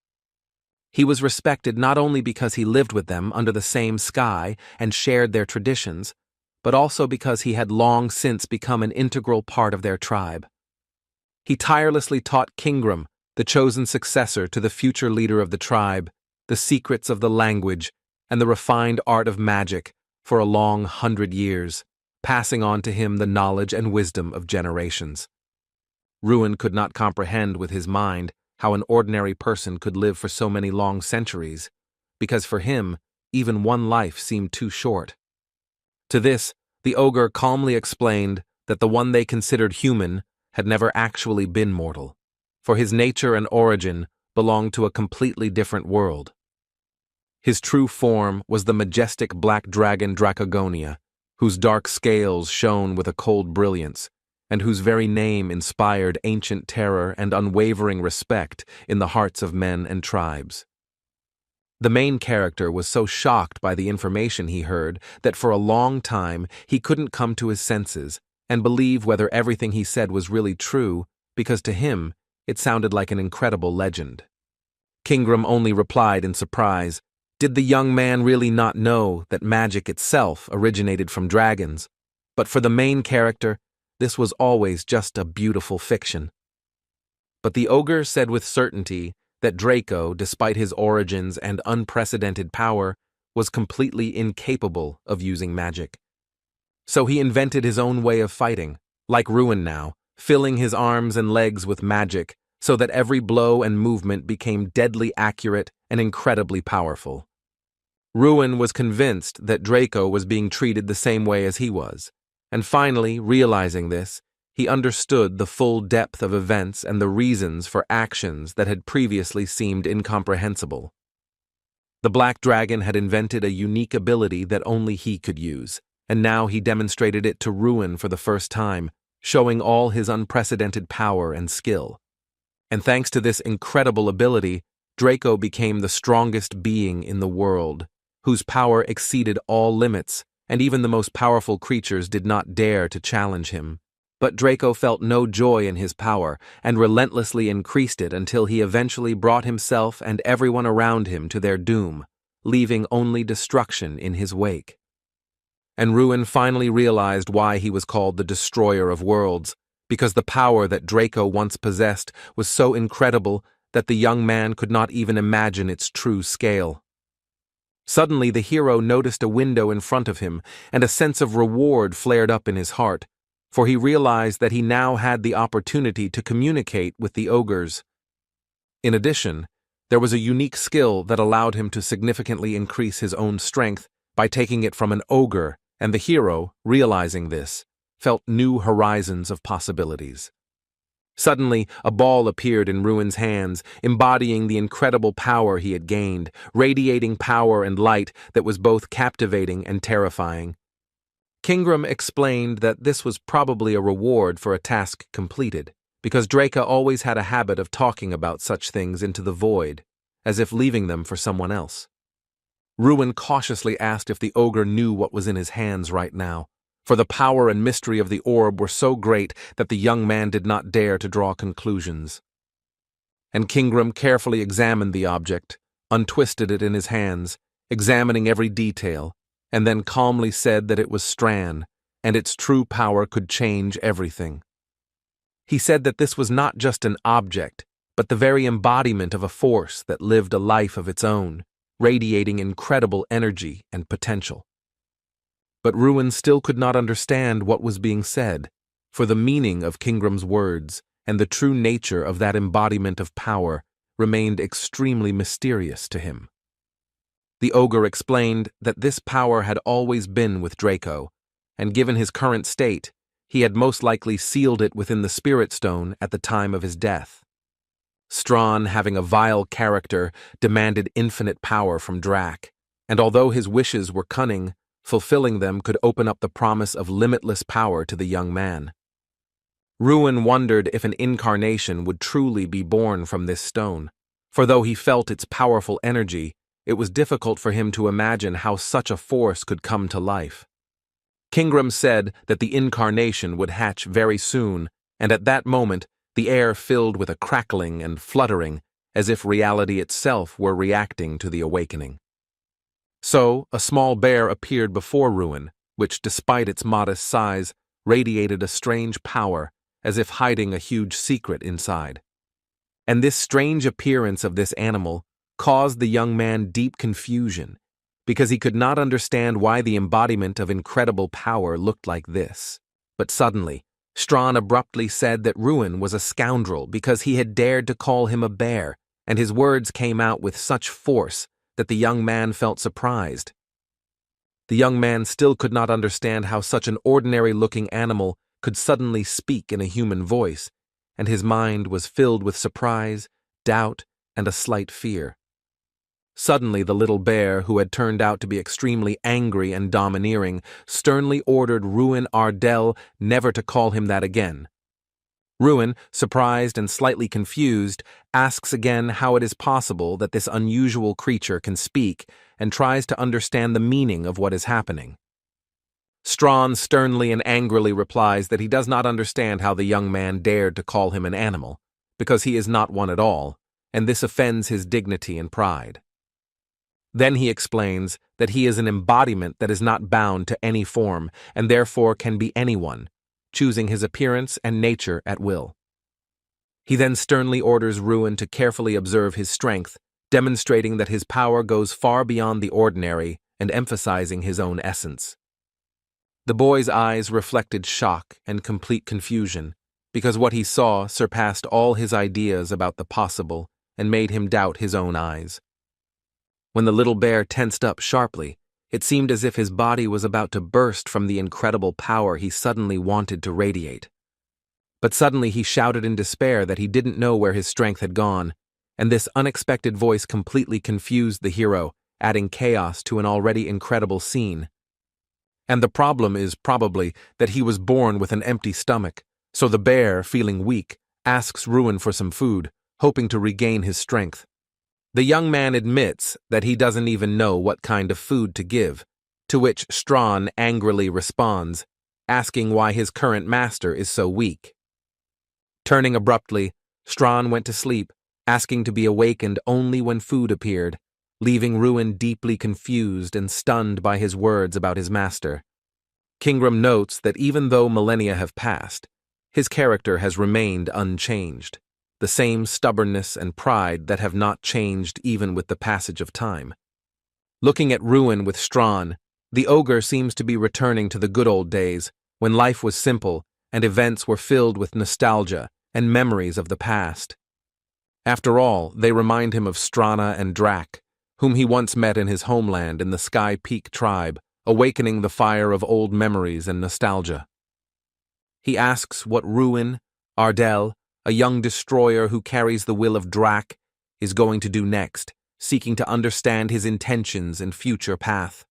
S1: He was respected not only because he lived with them under the same sky and shared their traditions, but also because he had long since become an integral part of their tribe. He tirelessly taught Kingram, the chosen successor to the future leader of the tribe, the secrets of the language and the refined art of magic for a long 100 years, passing on to him the knowledge and wisdom of generations. Ruin could not comprehend with his mind how an ordinary person could live for so many long centuries, because for him, even one life seemed too short. To this, the ogre calmly explained that the one they considered human had never actually been mortal, for his nature and origin belonged to a completely different world. His true form was the majestic black dragon Dracogonia, whose dark scales shone with a cold brilliance, and whose very name inspired ancient terror and unwavering respect in the hearts of men and tribes. The main character was so shocked by the information he heard that for a long time he couldn't come to his senses and believe whether everything he said was really true, because to him it sounded like an incredible legend. Kingram only replied in surprise. Did the young man really not know that magic itself originated from dragons? But for the main character, this was always just a beautiful fiction. But the ogre said with certainty that Draco, despite his origins and unprecedented power, was completely incapable of using magic. So he invented his own way of fighting, like Ruin now, filling his arms and legs with magic so that every blow and movement became deadly accurate and incredibly powerful. Ruin was convinced that Draco was being treated the same way as he was, and finally, realizing this, he understood the full depth of events and the reasons for actions that had previously seemed incomprehensible. The Black Dragon had invented a unique ability that only he could use, and now he demonstrated it to Ruin for the first time, showing all his unprecedented power and skill. And thanks to this incredible ability, Draco became the strongest being in the world, whose power exceeded all limits, and even the most powerful creatures did not dare to challenge him. But Draco felt no joy in his power and relentlessly increased it until he eventually brought himself and everyone around him to their doom, leaving only destruction in his wake. And Ruin finally realized why he was called the Destroyer of Worlds, because the power that Draco once possessed was so incredible that the young man could not even imagine its true scale. Suddenly the hero noticed a window in front of him, and a sense of reward flared up in his heart, for he realized that he now had the opportunity to communicate with the ogres. In addition, there was a unique skill that allowed him to significantly increase his own strength by taking it from an ogre, and the hero, realizing this, felt new horizons of possibilities. Suddenly, a ball appeared in Ruin's hands, embodying the incredible power he had gained, radiating power and light that was both captivating and terrifying. Kingram explained that this was probably a reward for a task completed, because Draco always had a habit of talking about such things into the void, as if leaving them for someone else. Ruin cautiously asked if the ogre knew what was in his hands right now, for the power and mystery of the orb were so great that the young man did not dare to draw conclusions. And Kingram carefully examined the object, untwisted it in his hands, examining every detail, and then calmly said that it was Stron, and its true power could change everything. He said that this was not just an object, but the very embodiment of a force that lived a life of its own, radiating incredible energy and potential. But Ruin still could not understand what was being said, for the meaning of Kingram's words and the true nature of that embodiment of power remained extremely mysterious to him. The ogre explained that this power had always been with Draco, and given his current state, he had most likely sealed it within the Spirit Stone at the time of his death. Stron, having a vile character, demanded infinite power from Drac, and although his wishes were cunning, fulfilling them could open up the promise of limitless power to the young man. Ruin wondered if an incarnation would truly be born from this stone, for though he felt its powerful energy, it was difficult for him to imagine how such a force could come to life. Kingram said that the incarnation would hatch very soon, and at that moment the air filled with a crackling and fluttering, as if reality itself were reacting to the awakening. So, a small bear appeared before Ruin, which, despite its modest size, radiated a strange power, as if hiding a huge secret inside. And this strange appearance of this animal caused the young man deep confusion, because he could not understand why the embodiment of incredible power looked like this. But suddenly, Stron abruptly said that Ruin was a scoundrel because he had dared to call him a bear, and his words came out with such force that the young man felt surprised. The young man still could not understand how such an ordinary-looking animal could suddenly speak in a human voice, and his mind was filled with surprise, doubt, and a slight fear. Suddenly, the little bear, who had turned out to be extremely angry and domineering, sternly ordered Ruin Ardell never to call him that again. Ruin, surprised and slightly confused, asks again how it is possible that this unusual creature can speak and tries to understand the meaning of what is happening. Stron sternly and angrily replies that he does not understand how the young man dared to call him an animal, because he is not one at all, and this offends his dignity and pride. Then he explains that he is an embodiment that is not bound to any form and therefore can be anyone, choosing his appearance and nature at will. He then sternly orders Ruin to carefully observe his strength, demonstrating that his power goes far beyond the ordinary and emphasizing his own essence. The boy's eyes reflected shock and complete confusion, because what he saw surpassed all his ideas about the possible and made him doubt his own eyes. When the little bear tensed up sharply, it seemed as if his body was about to burst from the incredible power he suddenly wanted to radiate. But suddenly he shouted in despair that he didn't know where his strength had gone, and this unexpected voice completely confused the hero, adding chaos to an already incredible scene. And the problem is probably that he was born with an empty stomach, so the bear, feeling weak, asks Ruin for some food, hoping to regain his strength. The young man admits that he doesn't even know what kind of food to give, to which Stron angrily responds, asking why his current master is so weak. Turning abruptly, Stron went to sleep, asking to be awakened only when food appeared, leaving Ruin deeply confused and stunned by his words about his master. Kingram notes that even though millennia have passed, his character has remained unchanged, the same stubbornness and pride that have not changed even with the passage of time. Looking at Ruin with Stron, the ogre seems to be returning to the good old days, when life was simple and events were filled with nostalgia and memories of the past. After all, they remind him of Strana and Drak, whom he once met in his homeland in the Sky Peak tribe, awakening the fire of old memories and nostalgia. He asks what Ruin Ardell, a young destroyer who carries the will of Drak, is going to do next, seeking to understand his intentions and future path.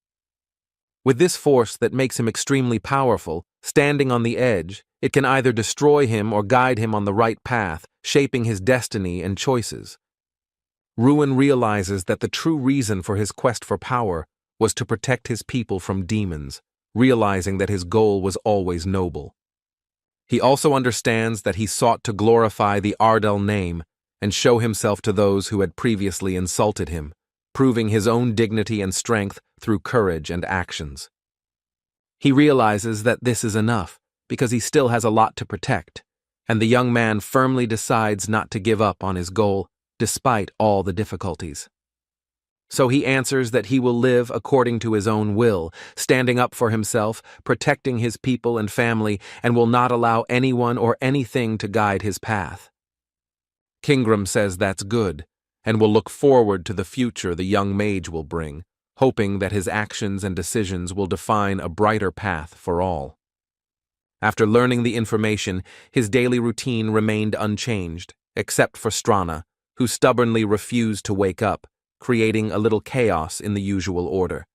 S1: With this force that makes him extremely powerful, standing on the edge, it can either destroy him or guide him on the right path, shaping his destiny and choices. Ruin realizes that the true reason for his quest for power was to protect his people from demons, realizing that his goal was always noble. He also understands that he sought to glorify the Ardell name and show himself to those who had previously insulted him, proving his own dignity and strength through courage and actions. He realizes that this is enough, because he still has a lot to protect, and the young man firmly decides not to give up on his goal, despite all the difficulties. So he answers that he will live according to his own will, standing up for himself, protecting his people and family, and will not allow anyone or anything to guide his path. Kingram says that's good, and will look forward to the future the young mage will bring, hoping that his actions and decisions will define a brighter path for all. After learning the information, his daily routine remained unchanged, except for Strana, who stubbornly refused to wake up, creating a little chaos in the usual order.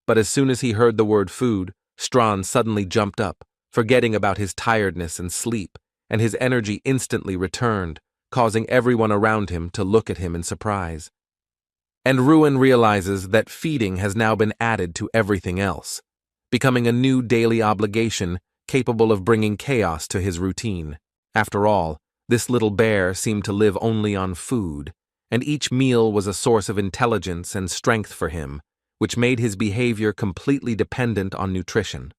S1: But as soon as he heard the word food, Stron suddenly jumped up, forgetting about his tiredness and sleep, and his energy instantly returned, causing everyone around him to look at him in surprise. And Ruin realizes that feeding has now been added to everything else, becoming a new daily obligation capable of bringing chaos to his routine. After all, this little bear seemed to live only on food, and each meal was a source of intelligence and strength for him, which made his behavior completely dependent on nutrition.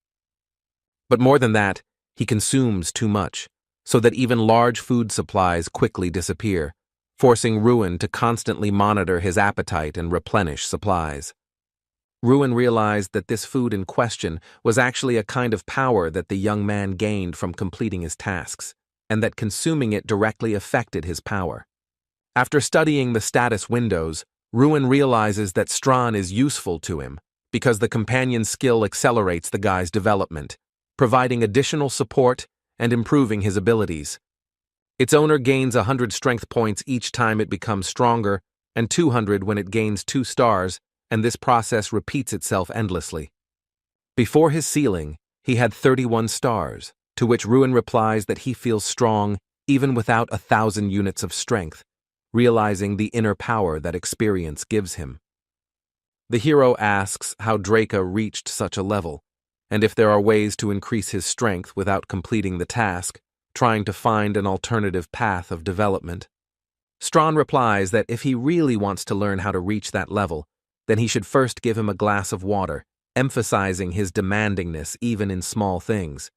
S1: But more than that, he consumes too much, so that even large food supplies quickly disappear, forcing Ruin to constantly monitor his appetite and replenish supplies. Ruin realized that this food in question was actually a kind of power that the young man gained from completing his tasks, and that consuming it directly affected his power. After studying the status windows, Ruin realizes that Stron is useful to him because the companion skill accelerates the guy's development, providing additional support and improving his abilities. Its owner gains 100 strength points each time it becomes stronger, and 200 when it gains 2 stars, and this process repeats itself endlessly. Before his ceiling, he had 31 stars, to which Ruin replies that he feels strong even without 1,000 units of strength, realizing the inner power that experience gives him. The hero asks how Draca reached such a level, and if there are ways to increase his strength without completing the task, trying to find an alternative path of development. Stron replies that if he really wants to learn how to reach that level, then he should first give him a glass of water, emphasizing his demandingness even in small things.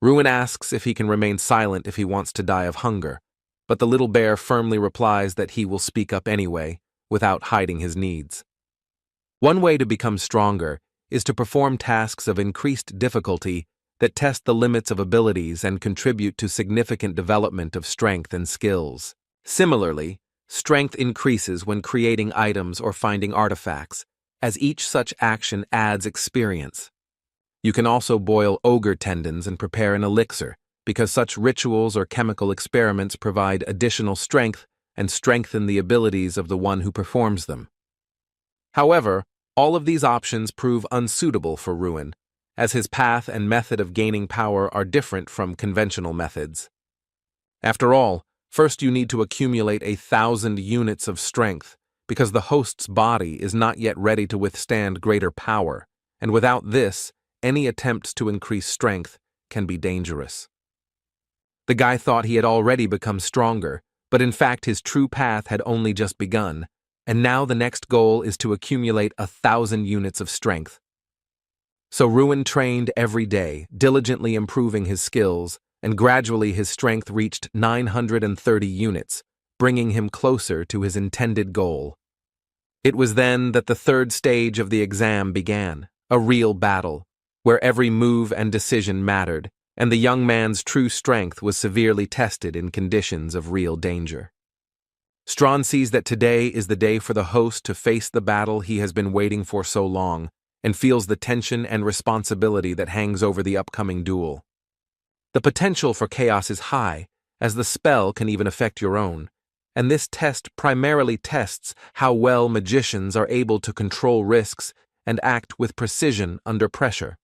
S1: Ruin asks if he can remain silent if he wants to die of hunger, but the little bear firmly replies that he will speak up anyway, without hiding his needs. One way to become stronger is to perform tasks of increased difficulty that test the limits of abilities and contribute to significant development of strength and skills. Similarly, strength increases when creating items or finding artifacts, as each such action adds experience. You can also boil ogre tendons and prepare an elixir, because such rituals or chemical experiments provide additional strength and strengthen the abilities of the one who performs them. However, all of these options prove unsuitable for Ruin, as his path and method of gaining power are different from conventional methods. After all, first you need to accumulate 1,000 units of strength, because the host's body is not yet ready to withstand greater power, and without this, any attempts to increase strength can be dangerous. The guy thought he had already become stronger, but in fact his true path had only just begun, and now the next goal is to accumulate 1,000 units of strength. So Ruin trained every day, diligently improving his skills, and gradually his strength reached 930 units, bringing him closer to his intended goal. It was then that the third stage of the exam began, a real battle, where every move and decision mattered, and the young man's true strength was severely tested in conditions of real danger. Stron sees that today is the day for the host to face the battle he has been waiting for so long, and feels the tension and responsibility that hangs over the upcoming duel. The potential for chaos is high, as the spell can even affect your own, and this test primarily tests how well magicians are able to control risks and act with precision under pressure.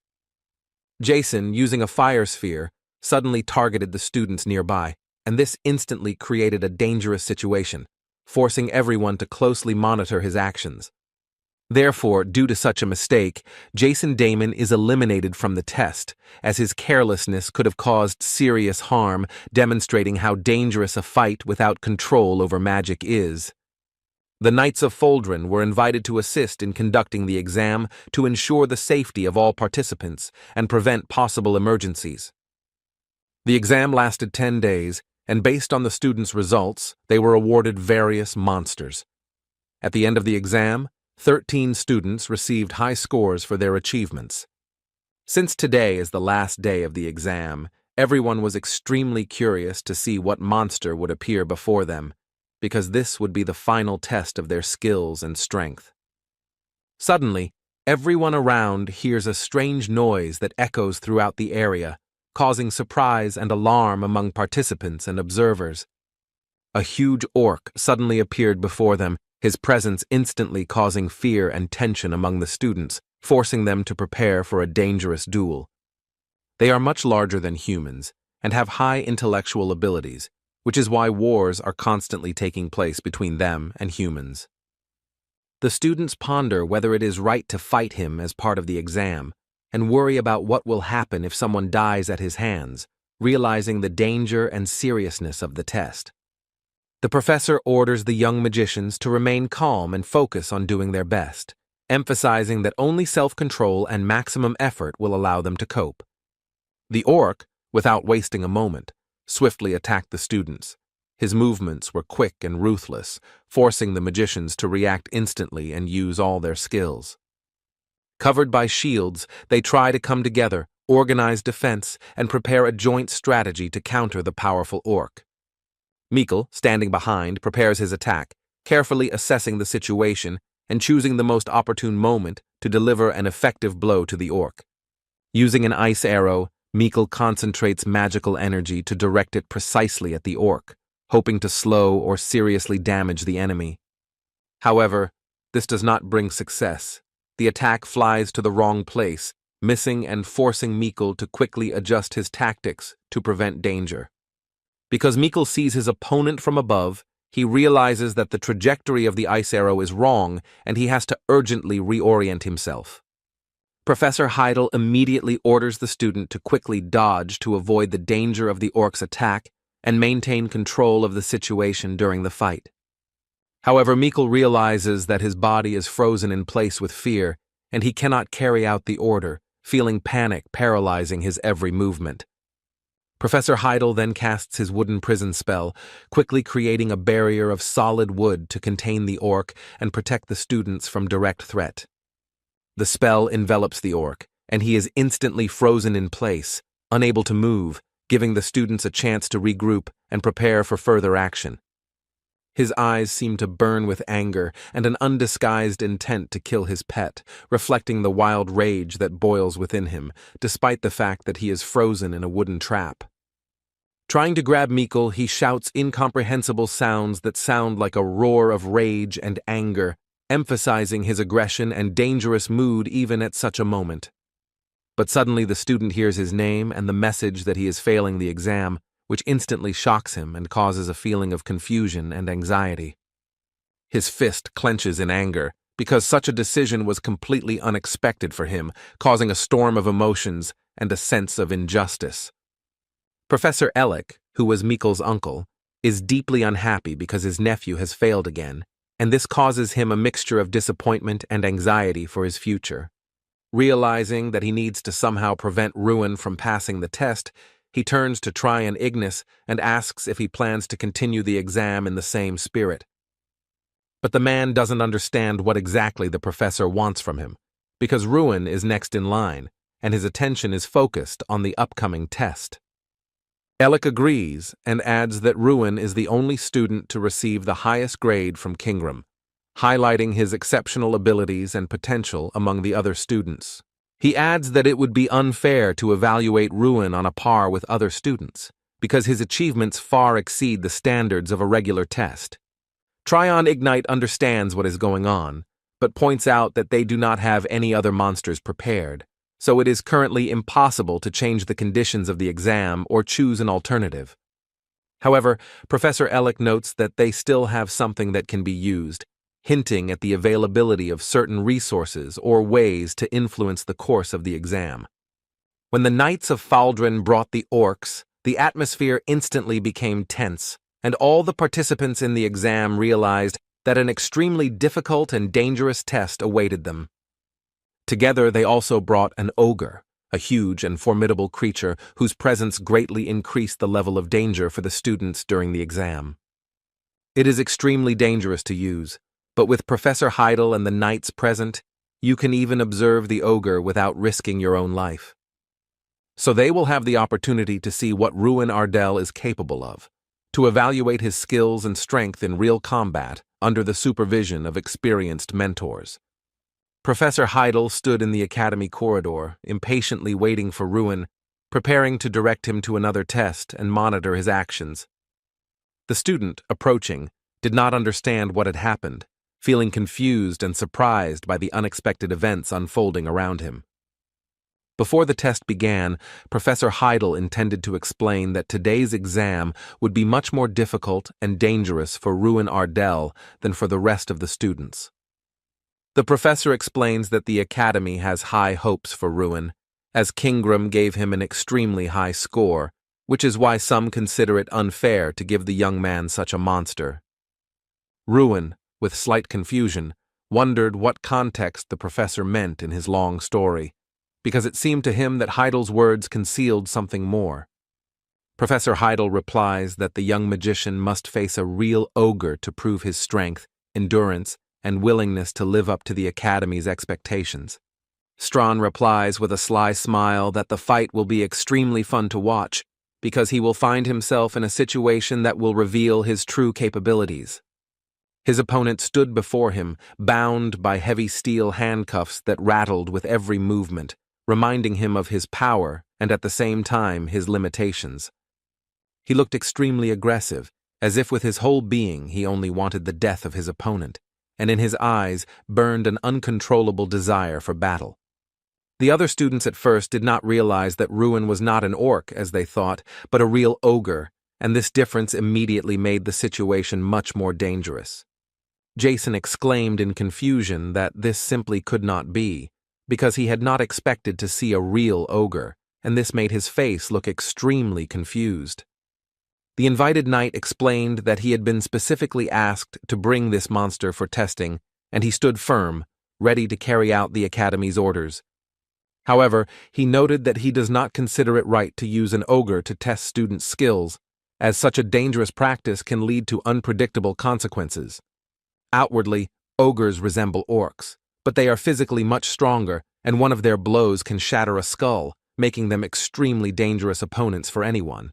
S1: Jason, using a fire sphere, suddenly targeted the students nearby, and this instantly created a dangerous situation, forcing everyone to closely monitor his actions. Therefore, due to such a mistake, Jason Damon is eliminated from the test, as his carelessness could have caused serious harm, demonstrating how dangerous a fight without control over magic is. The Knights of Foldren were invited to assist in conducting the exam to ensure the safety of all participants and prevent possible emergencies. The exam lasted 10 days, and based on the students' results, they were awarded various monsters. At the end of the exam, 13 students received high scores for their achievements. Since today is the last day of the exam, everyone was extremely curious to see what monster would appear before them, because this would be the final test of their skills and strength. Suddenly, everyone around hears a strange noise that echoes throughout the area, causing surprise and alarm among participants and observers. A huge orc suddenly appeared before them, his presence instantly causing fear and tension among the students, forcing them to prepare for a dangerous duel. They are much larger than humans and have high intellectual abilities, which is why wars are constantly taking place between them and humans. The students ponder whether it is right to fight him as part of the exam, and worry about what will happen if someone dies at his hands, realizing the danger and seriousness of the test. The professor orders the young magicians to remain calm and focus on doing their best, emphasizing that only self-control and maximum effort will allow them to cope. The orc, without wasting a moment, swiftly attacked the students. His movements were quick and ruthless, forcing the magicians to react instantly and use all their skills. Covered by shields, they try to come together, organize defense, and prepare a joint strategy to counter the powerful orc. Mikkel, standing behind, prepares his attack, carefully assessing the situation and choosing the most opportune moment to deliver an effective blow to the orc. Using an ice arrow, Mikkel concentrates magical energy to direct it precisely at the orc, hoping to slow or seriously damage the enemy. However, this does not bring success. The attack flies to the wrong place, missing and forcing Mikkel to quickly adjust his tactics to prevent danger. Because Mikkel sees his opponent from above, he realizes that the trajectory of the ice arrow is wrong and he has to urgently reorient himself. Professor Heidel immediately orders the student to quickly dodge to avoid the danger of the orc's attack and maintain control of the situation during the fight. However, Mikkel realizes that his body is frozen in place with fear, and he cannot carry out the order, feeling panic paralyzing his every movement. Professor Heidel then casts his wooden prison spell, quickly creating a barrier of solid wood to contain the orc and protect the students from direct threat. The spell envelops the orc, and he is instantly frozen in place, unable to move, giving the students a chance to regroup and prepare for further action. His eyes seem to burn with anger and an undisguised intent to kill his pet, reflecting the wild rage that boils within him, despite the fact that he is frozen in a wooden trap. Trying to grab Mikkel, he shouts incomprehensible sounds that sound like a roar of rage and anger, emphasizing his aggression and dangerous mood even at such a moment. But suddenly the student hears his name and the message that he is failing the exam, which instantly shocks him and causes a feeling of confusion and anxiety. His fist clenches in anger, because such a decision was completely unexpected for him, causing a storm of emotions and a sense of injustice. Professor Ellick, who was Mikkel's uncle, is deeply unhappy because his nephew has failed again, and this causes him a mixture of disappointment and anxiety for his future. Realizing that he needs to somehow prevent Ruin from passing the test, he turns to Tryon Ignis and asks if he plans to continue the exam in the same spirit. But the man doesn't understand what exactly the professor wants from him, because Ruin is next in line, and his attention is focused on the upcoming test. Ellick agrees and adds that Ruin is the only student to receive the highest grade from Kingram, highlighting his exceptional abilities and potential among the other students. He adds that it would be unfair to evaluate Ruin on a par with other students, because his achievements far exceed the standards of a regular test. Tryon Ignite understands what is going on, but points out that they do not have any other monsters prepared, so it is currently impossible to change the conditions of the exam or choose an alternative. However, Professor Ellick notes that they still have something that can be used, hinting at the availability of certain resources or ways to influence the course of the exam. When the Knights of Faldrin brought the orcs, the atmosphere instantly became tense, and all the participants in the exam realized that an extremely difficult and dangerous test awaited them. Together they also brought an ogre, a huge and formidable creature whose presence greatly increased the level of danger for the students during the exam. It is extremely dangerous to use, but with Professor Heidel and the knights present, you can even observe the ogre without risking your own life. So they will have the opportunity to see what Ruin Ardell is capable of, to evaluate his skills and strength in real combat under the supervision of experienced mentors. Professor Heidel stood in the academy corridor, impatiently waiting for Ruin, preparing to direct him to another test and monitor his actions. The student, approaching, did not understand what had happened, feeling confused and surprised by the unexpected events unfolding around him. Before the test began, Professor Heidel intended to explain that today's exam would be much more difficult and dangerous for Ruin Ardell than for the rest of the students. The professor explains that the academy has high hopes for Ruin, as Kingram gave him an extremely high score, which is why some consider it unfair to give the young man such a monster. Ruin, with slight confusion, wondered what context the professor meant in his long story, because it seemed to him that Heidel's words concealed something more. Professor Heidel replies that the young magician must face a real ogre to prove his strength, endurance, and willingness to live up to the Academy's expectations. Stron replies with a sly smile that the fight will be extremely fun to watch, because he will find himself in a situation that will reveal his true capabilities. His opponent stood before him, bound by heavy steel handcuffs that rattled with every movement, reminding him of his power and at the same time his limitations. He looked extremely aggressive, as if with his whole being he only wanted the death of his opponent, and in his eyes burned an uncontrollable desire for battle. The other students at first did not realize that Ruin was not an orc, as they thought, but a real ogre, and this difference immediately made the situation much more dangerous. Jason exclaimed in confusion that this simply could not be, because he had not expected to see a real ogre, and this made his face look extremely confused. The invited knight explained that he had been specifically asked to bring this monster for testing, and he stood firm, ready to carry out the Academy's orders. However, he noted that he does not consider it right to use an ogre to test students' skills, as such a dangerous practice can lead to unpredictable consequences. Outwardly, ogres resemble orcs, but they are physically much stronger, and one of their blows can shatter a skull, making them extremely dangerous opponents for anyone.